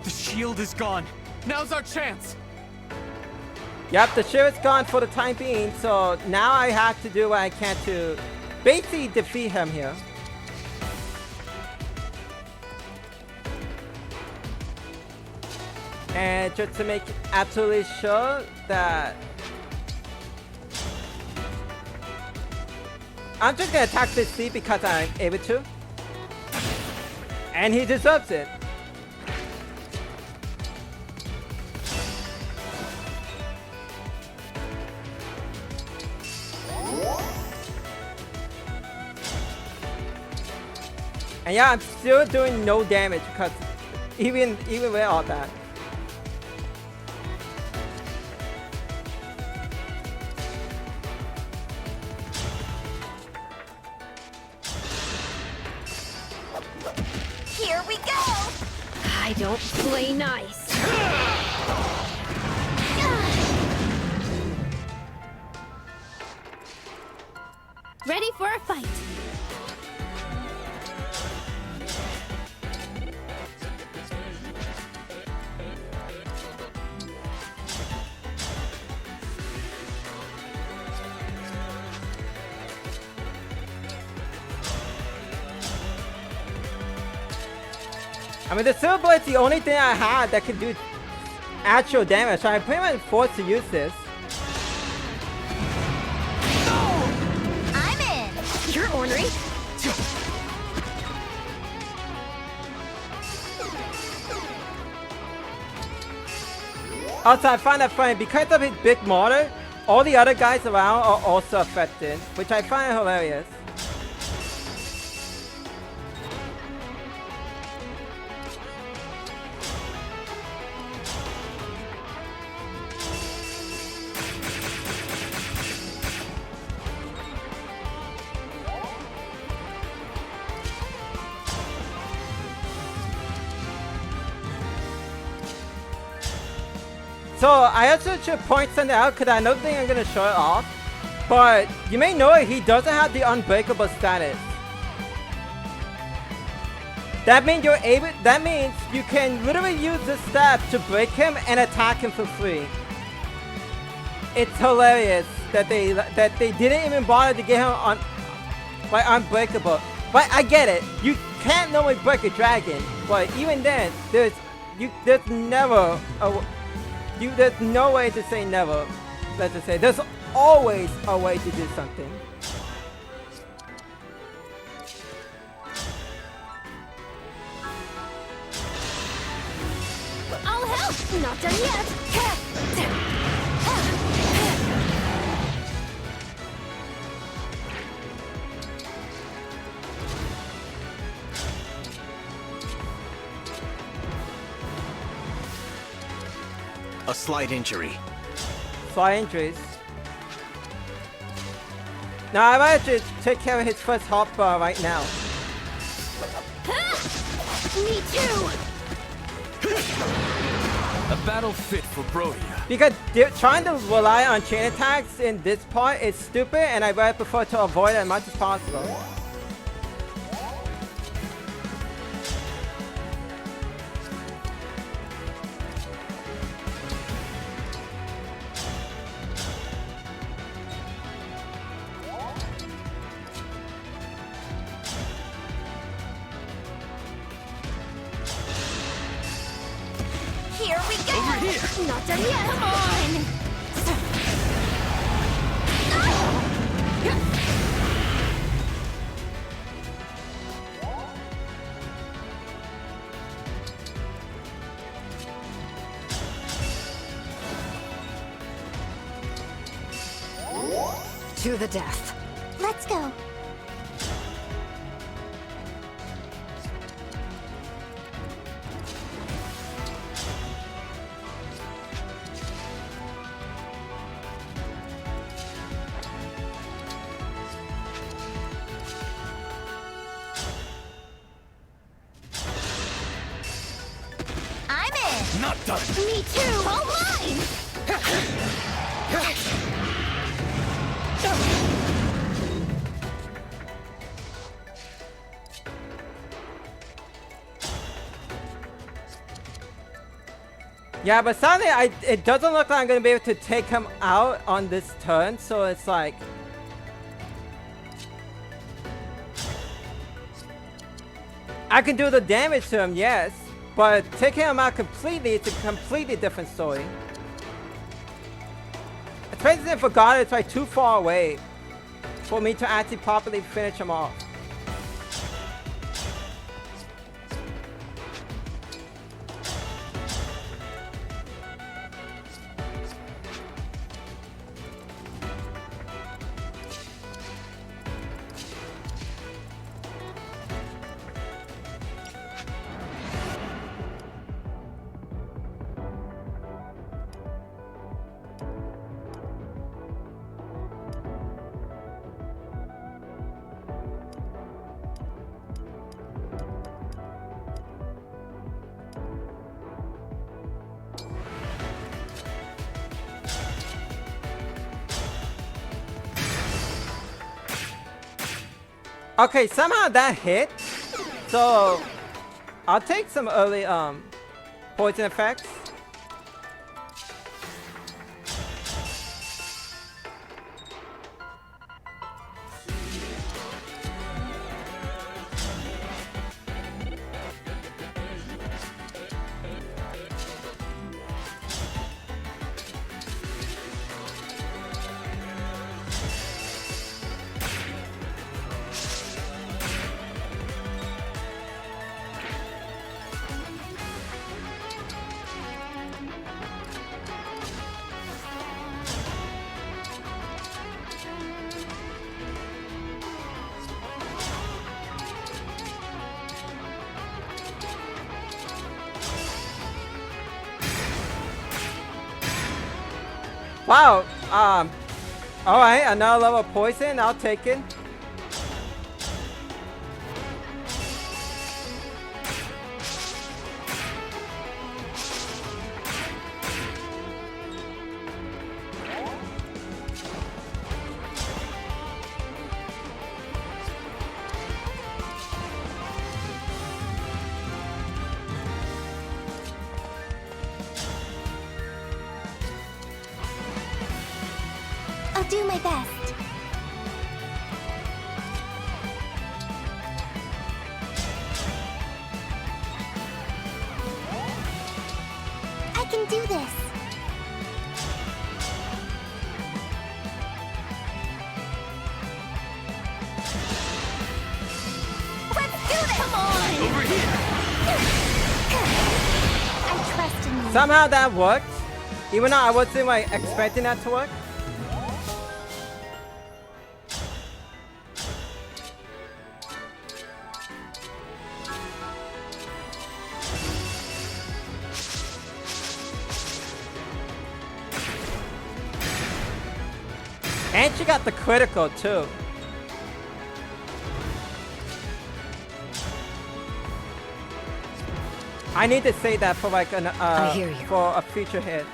The shield is gone. Now's our chance. Yep, the shield's gone for the time being, so now I have to do what I can to basically defeat him here. And just to make absolutely sure that I'm just gonna attack this C because I'm able to. And he deserves it. And yeah, I'm still doing no damage because even with all that. Here we go! I don't play nice. Ready for a fight. I mean, the Silver Blade's the only thing I had that could do actual damage, so I'm pretty much forced to use this. I'm in! You're ornery. Also, I find that funny, because of his big mortar, all the other guys around are also affected, which I find hilarious. So I also should point something out because I don't think I'm gonna show it off. But you may know it, he doesn't have the unbreakable status. That means you can literally use this stab to break him and attack him for free. It's hilarious that they didn't even bother to get him on like unbreakable. But I get it. You can't normally break a dragon, but even then, there's no way to say never. Let's just say there's always a way to do something. I'll help. Not done yet. A slight injury. slight injuries. Now I might just take care of his first hop right now. Me too! A battle fit for Brodia. Because trying to rely on chain attacks in this part is stupid, and I really prefer to avoid it as much as possible. Here we go! Over here! Not done yet! Come on! To the death. Let's go. I'm in. Not done! Me too. All mine. Yeah, but sadly, it doesn't look like I'm gonna be able to take him out on this turn, so it's like... I can do the damage to him, yes, but taking him out completely, it's a completely different story. Especially if God is like too far away for me to actually properly finish him off. Okay, somehow that hit. So I'll take some early poison effects. Wow, alright, another level of poison, I'll take it. I'll do my best. I can do this. Let's do this! Come on! Over here! I trust in you. Somehow that worked. Even though I wasn't like expecting that to work. And she got the critical too. I need to say that for like an I hear you. for a future hit.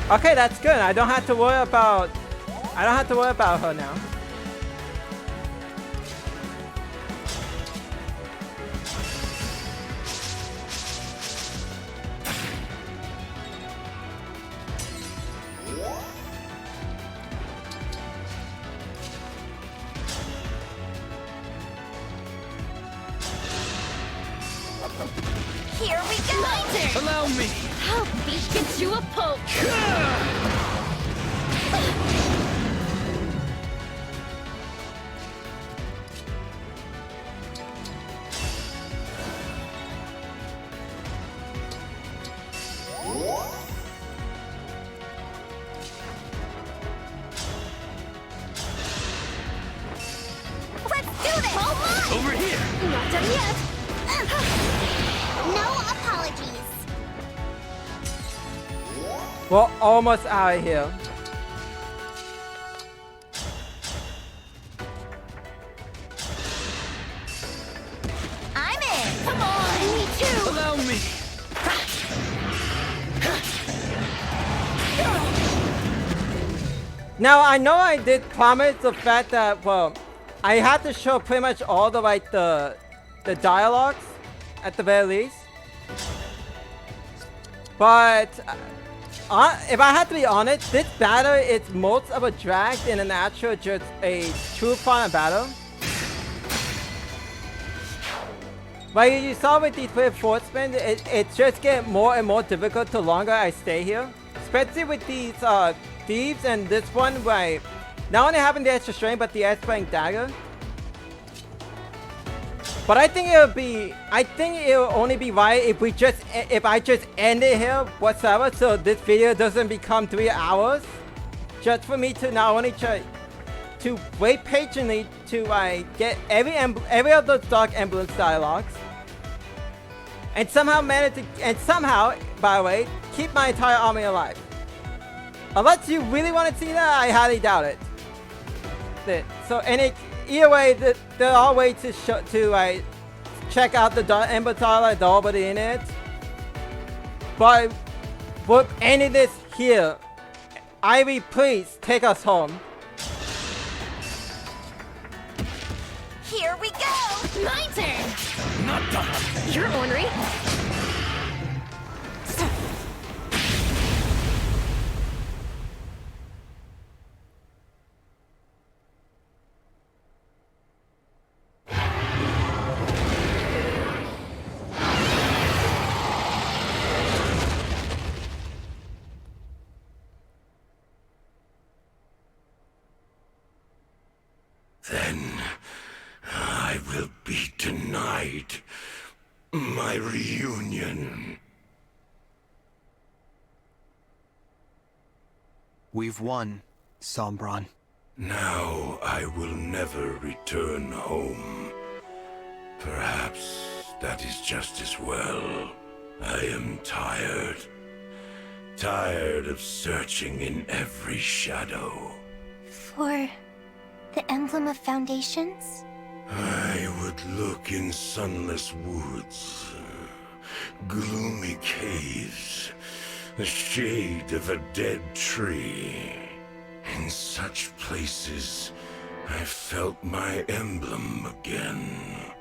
Okay, that's good. I don't have to worry about her now. Here we go! Lighter! Allow me! I'll get you a poke! Let's do this! All mine! Over here! Not done yet! No apologies. We're almost out of here. I'm in. Come on! Me too! Allow me! Now I know I did promise the fact that, well, I had to show pretty much all the like the dialogues at the very least. But if I had to be honest, this battle is most of a drag than an actual just a true final battle. Like you saw with these reinforcements, it just gets more and more difficult the longer I stay here. Especially with these thieves and this one where not only having the extra strength but the extra dagger. But I think it'll only be right if I just end it here whatsoever, so this video doesn't become 3 hours. Just for me to not only try to wait patiently to get every of those Dark Emblems dialogues. And somehow manage to, by the way, keep my entire army alive. Unless you really want to see that, I highly doubt it. So either way, there are ways to check out the Ember dialogue, they're already in it. But with any of this here, Ivy, please take us home. Here we go. My turn! Not done! You're ornery. Then I will be denied my reunion. We've won, Sombron. Now I will never return home. Perhaps that is just as well. I am tired. Tired of searching in every shadow. For the Emblem of Foundations? I would look in sunless woods, gloomy caves, the shade of a dead tree. In such places, I felt my emblem again.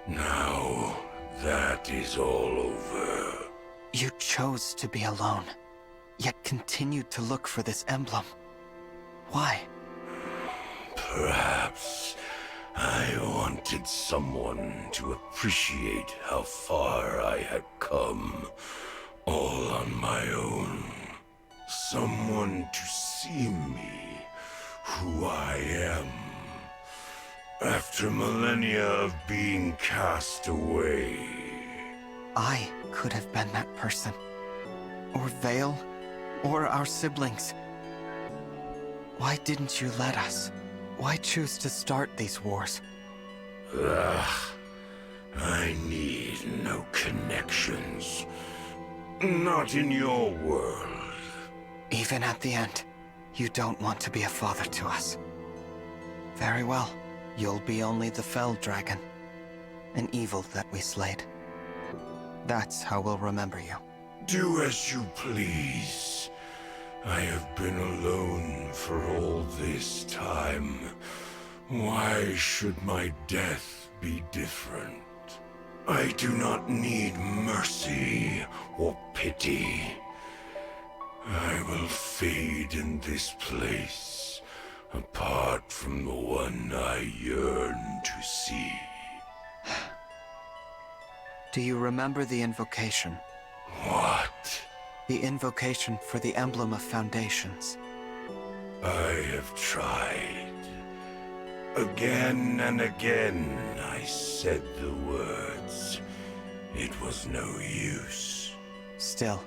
Now, that is all over. You chose to be alone, yet continued to look for this emblem. Why? Perhaps I wanted someone to appreciate how far I had come, all on my own. Someone to see me, who I am, after millennia of being cast away. I could have been that person. or Vale, or our siblings. Why didn't you let us? Why choose to start these wars? I need no connections. Not in your world. Even at the end, you don't want to be a father to us. Very well. You'll be only the fell dragon. An evil that we slayed. That's how we'll remember you. Do as you please. I have been alone for all this time. Why should my death be different? I do not need mercy or pity. I will fade in this place, apart from the one I yearn to see. Do you remember the invocation? What? The invocation for the Emblem of Foundations. I have tried. Again and again I said the words. It was no use. Still,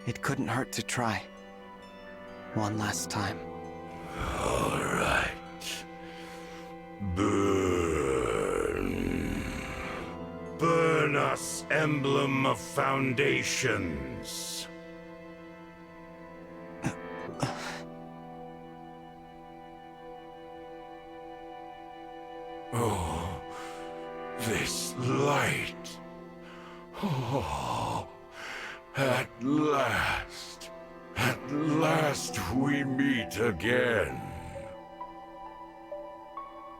it couldn't hurt to try. One last time. All right. Burn. Burn us, Emblem of Foundations. Oh, this light. Oh, at last we meet again.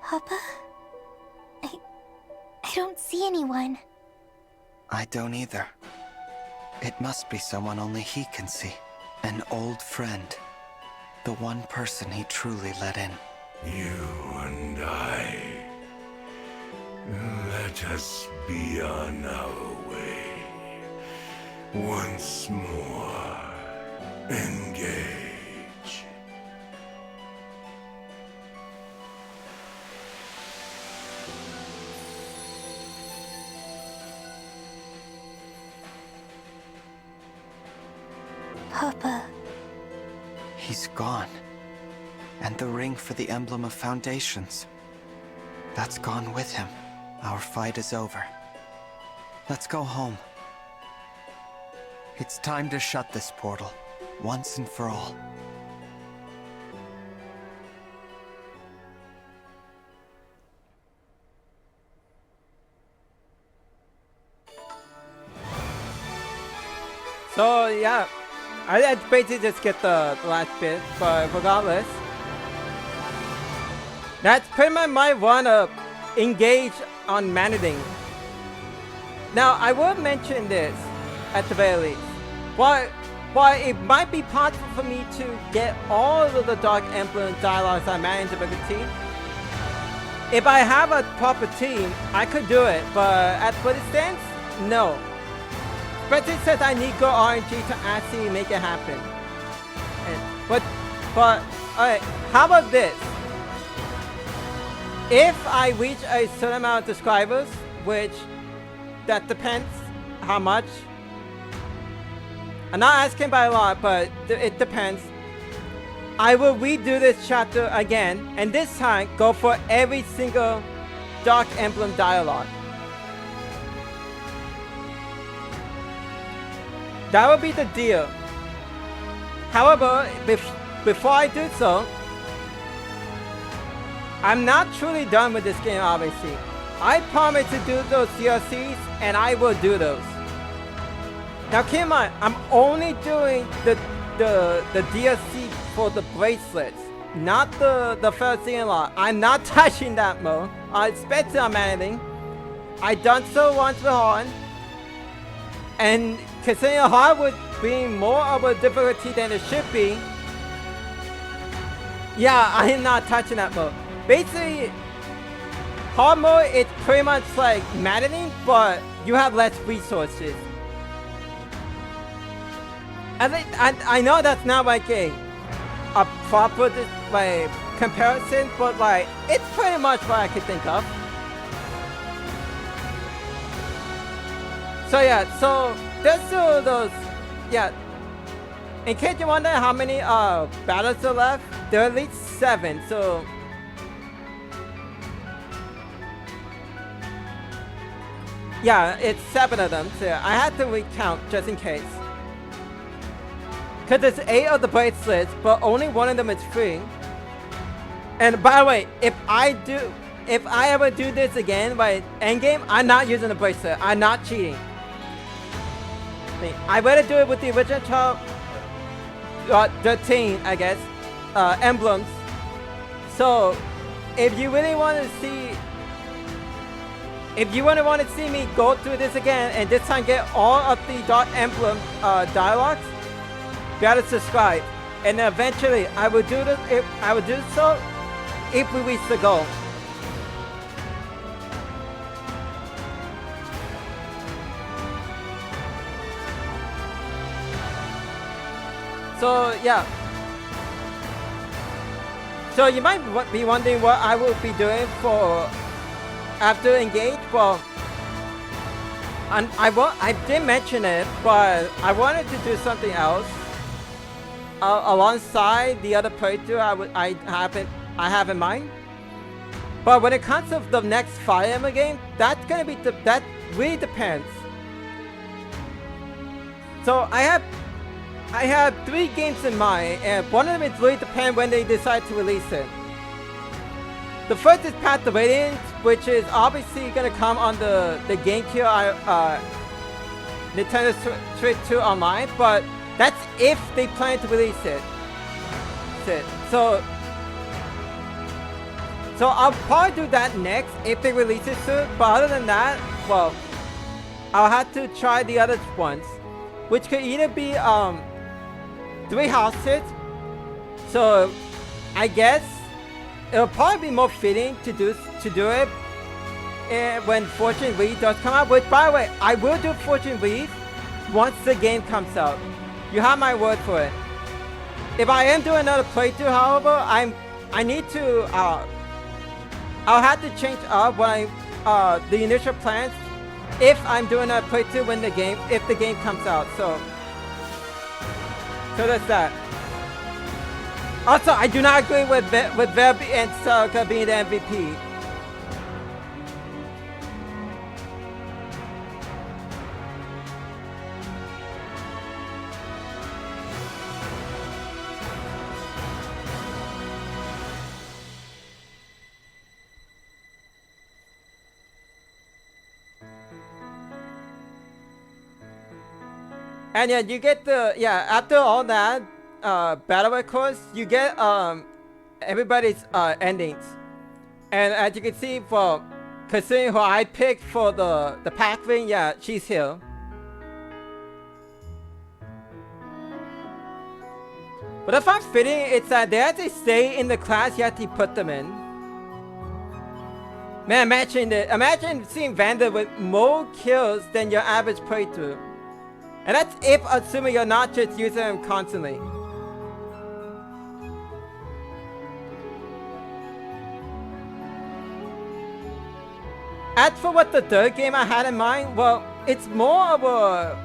Papa? I don't see anyone. I don't either. It must be someone only he can see. An old friend. The one person he truly let in. You and I. Let us be on our way. Once more. Engage. Papa. He's gone. And the ring for the Emblem of Foundations. That's gone with him. Our fight is over. Let's go home. It's time to shut this portal, once and for all. So yeah, I basically just get the last bit, but regardless, that's pretty much my wanna engage on managing. Now I will mention this at the very least. While it might be possible for me to get all of the Dark Emblem dialogues I manage with a team, if I have a proper team, I could do it. But at what it stands, no. Spreadsheet says I need good RNG to actually make it happen. But alright, how about this? If I reach a certain amount of subscribers, which that depends how much. I'm not asking by a lot, but it depends. I will redo this chapter again, and this time go for every single Dark Emblem dialogue. That would be the deal. However, before I do so, I'm not truly done with this game, obviously. I promise to do those DLCs, and I will do those. Now keep in mind, I'm only doing the DLC for the bracelets, not the first thing lot. I'm not touching that mode. Especially on managing. I done so once with Horn, and considering Hard would be more of a difficulty than it should be, yeah, I am not touching that mode. Basically, Hard mode it's pretty much like maddening, but you have less resources. I know that's not like a proper like comparison, but like it's pretty much what I could think of. So yeah, so there's still those, yeah, In case you wonder how many battles are left, there are at least 7. So yeah, it's 7 of them. So I had to recount just in case. Cause there's 8 of the bracelets, but only one of them is free. And by the way, if I ever do this again by endgame, I'm not using the bracelet. I'm not cheating. I better do it with the original 13, I guess, emblems. So, if you really want to see, me go through this again and this time get all of the Dark Emblem dialogues, you gotta subscribe. And then eventually, I will do this. I will do so if we reach the goal. So yeah. So you might be wondering what I will be doing for after Engage. Well, I did mention it, but I wanted to do something else alongside the other playthrough I have in mind. But when it comes to the next Fire Emblem game, that's gonna be that really depends. So I have 3 games in mind, and one of them is really depend when they decide to release it. The first is Path of Radiance, which is obviously gonna come on the GameCube, Nintendo Switch 2 online, but that's if they plan to release it. So I'll probably do that next if they release it soon. But other than that, well, I'll have to try the other ones, which could either be 3 houses. So I guess it'll probably be more fitting to do it when Fortune Read does come out. Which, by the way, I will do Fortune Read once the game comes out. You have my word for it. If I am doing another playthrough, however, I need to I'll have to change up what the initial plans if I'm doing a playthrough if the game comes out. So that's that. Also, I do not agree with Veb and Celica being the MVP. And yeah, you get after all that battle records, you get everybody's endings. And as you can see, for considering who I picked for the pack ring, yeah, she's here. But if I'm fitting, it's that they have to stay in the class you have to put them in. Man, imagine seeing Vander with more kills than your average playthrough. And that's if assuming you're not just using them constantly. As for what the third game I had in mind, well, it's more of a...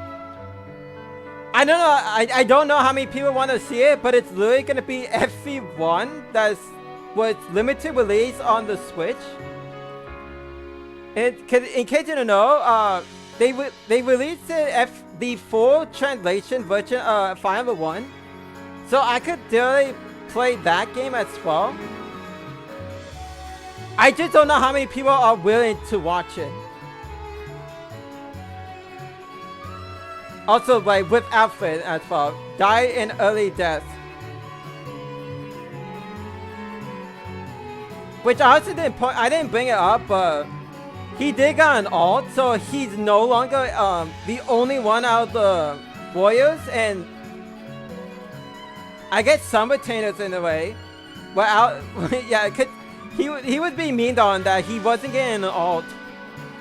I don't know, I don't know how many people want to see it, but it's literally going to be FV1 was limited release on the Switch. In case you don't know, they released the full translation version of Final 1, so I could really play that game as well. I just don't know how many people are willing to watch it. Also, like with Alfred as well, died in early death. Which I also I didn't bring it up, but he did get an alt, so he's no longer the only one out of the warriors, and I guess some retainers in a way. Well, yeah, he was being mean on that he wasn't getting an alt,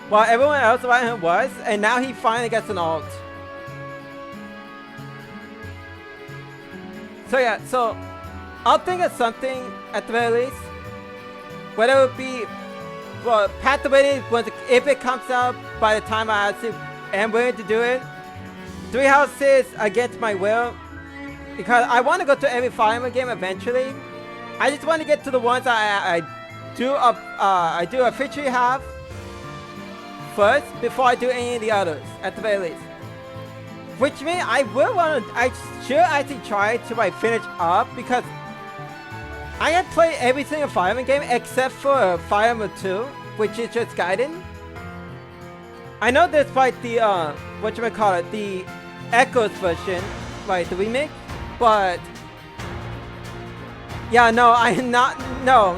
while everyone else around him was, and now he finally gets an alt. So yeah, so I'll think of something at the very least, whether it be. Well, Path of Radiance, if it comes out by the time I actually am willing to do it. 3 houses against my will. because I want to go to every Fire Emblem game eventually. I just want to get to the ones I do officially have first before I do any of the others at the very least. Which means I should actually try to like finish up because I have played every single Fire Emblem game except for Fire Emblem 2, which is just Gaiden. I know there's like the the Echoes version, like the remake, but yeah, no,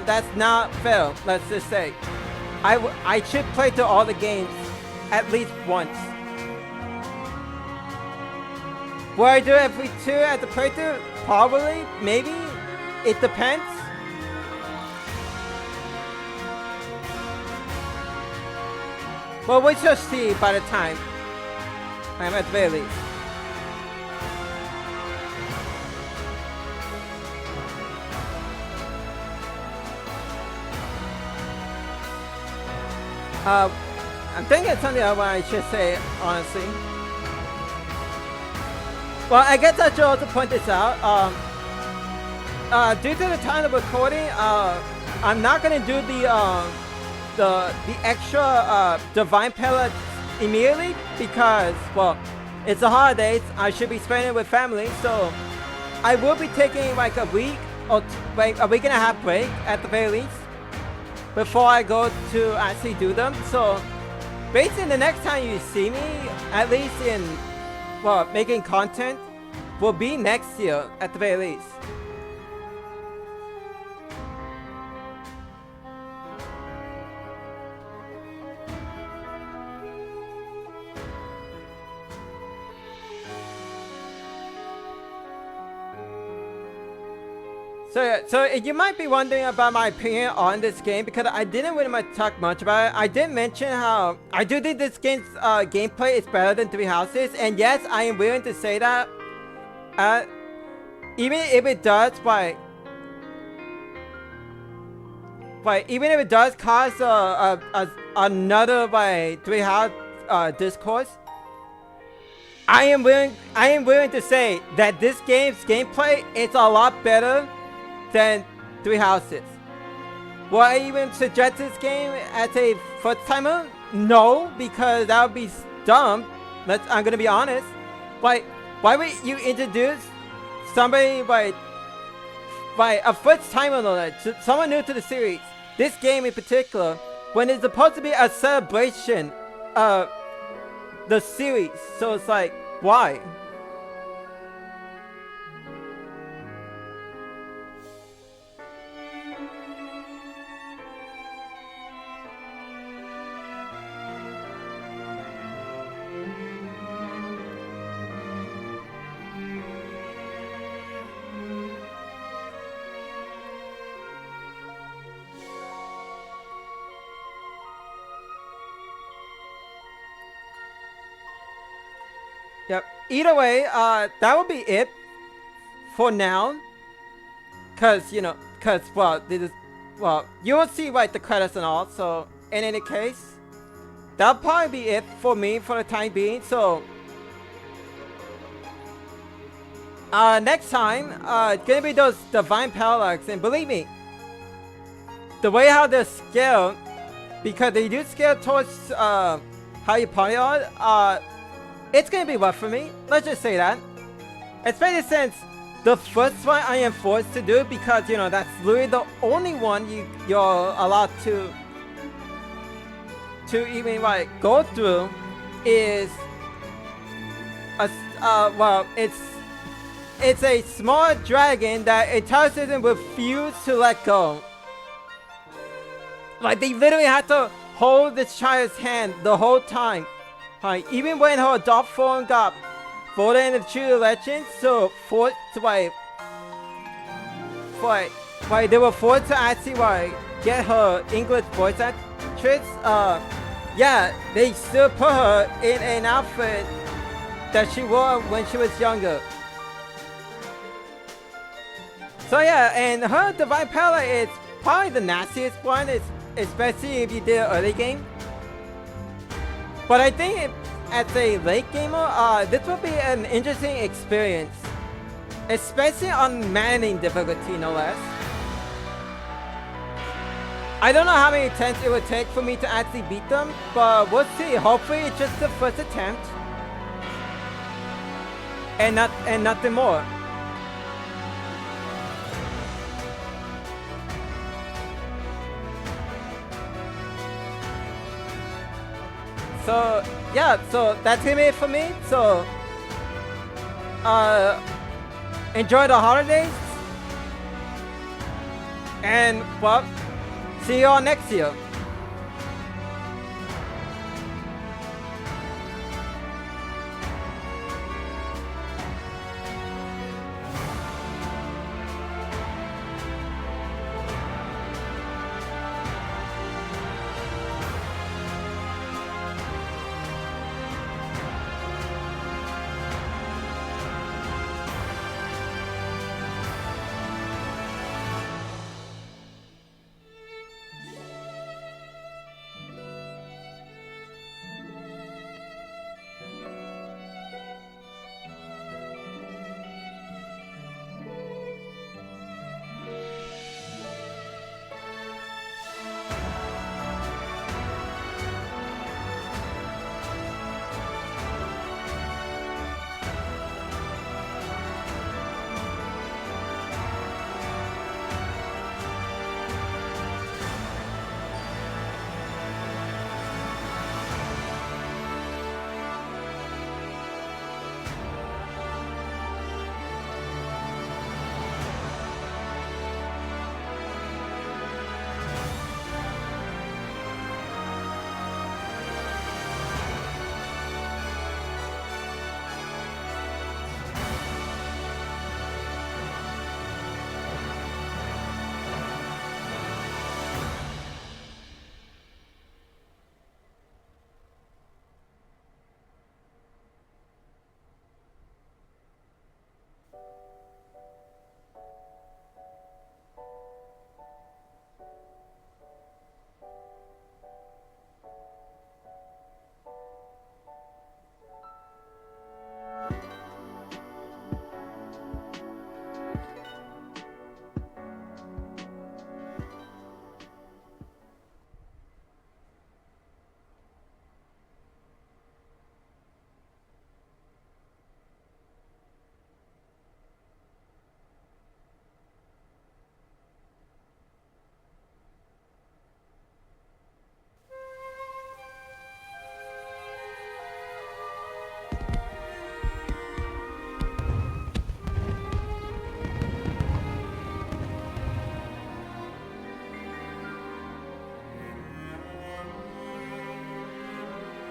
that's not fair. Let's just say, I should play through all the games at least once. Will I do every 2 at the playthrough? Probably, maybe. It depends. Well, we shall see by the time I'm at the very least. I'm thinking something else I should say, honestly. Well, I guess I should also point this out. Due to the time of recording, I'm not gonna do the extra divine pellets immediately because, well, it's the holidays. I should be spending it with family, so I will be taking like a week or a week and a half break at the very least before I go to actually do them. So basically, the next time you see me, at least in making content, will be next year at the very least. So you might be wondering about my opinion on this game because I didn't really talk much about it. I did mention how I do think this game's gameplay is better than Three Houses, and yes, I am willing to say that. Even if it does, even if it does cause another Three House discourse, I am willing to say that this game's gameplay is a lot better than Three Houses. Will I even suggest this game as a first timer? No, because that would be dumb. I'm gonna be honest. Why would you introduce somebody a first timer, someone new to the series, this game in particular, when it's supposed to be a celebration of the series? So it's like, why? Yep. Either way, that will be it for now. Cause you will see the credits and all. So in any case, that'll probably be it for me for the time being. So next time, it's gonna be those divine parallax, and believe me, the way how they're scaled, because they do scale towards how you party on, it's gonna be rough for me. Let's just say that. Especially since the first one I am forced to do because that's literally the only one you're allowed to even go through is it's a small dragon that Itaru Citizen refused to let go. They literally had to hold this child's hand the whole time. Even when her adult form got voted in the True Legends, so forced to they were forced to actually get her English voice actress. Yeah, they still put her in an outfit that she wore when she was younger. So yeah, and her Divine Power is probably the nastiest one, especially if you did an early game. But I think as a late gamer, this will be an interesting experience. Especially on manning difficulty, no less. I don't know how many attempts it would take for me to actually beat them, but we'll see. Hopefully it's just the first attempt. And nothing more. So yeah, so that's gonna be it for me. So enjoy the holidays. And well, see you all next year.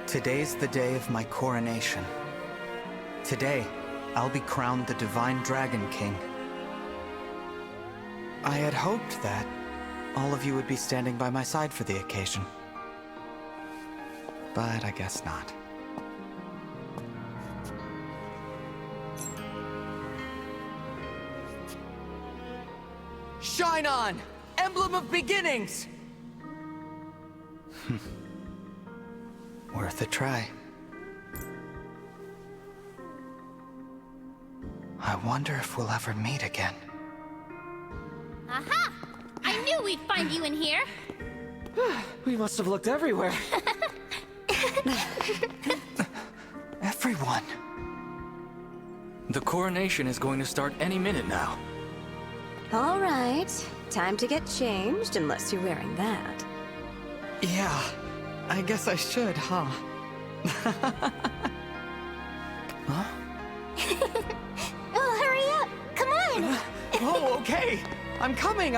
Today's the day of my coronation. Today, I'll be crowned the Divine Dragon King. I had hoped that all of you would be standing by my side for the occasion. But I guess not. Shine on! Emblem of Beginnings! Worth a try. I wonder if we'll ever meet again. Aha! I knew we'd find you in here! We must have looked everywhere. Everyone. The coronation is going to start any minute now. All right. Time to get changed, unless you're wearing that. Yeah, I guess I should, huh? Huh? Oh, hurry up! Come on! Oh, okay! I'm coming!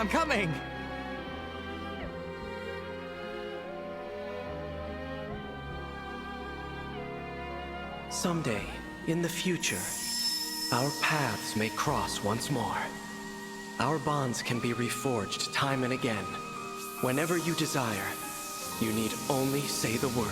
Someday, in the future, our paths may cross once more. Our bonds can be reforged time and again. Whenever you desire, you need only say the word.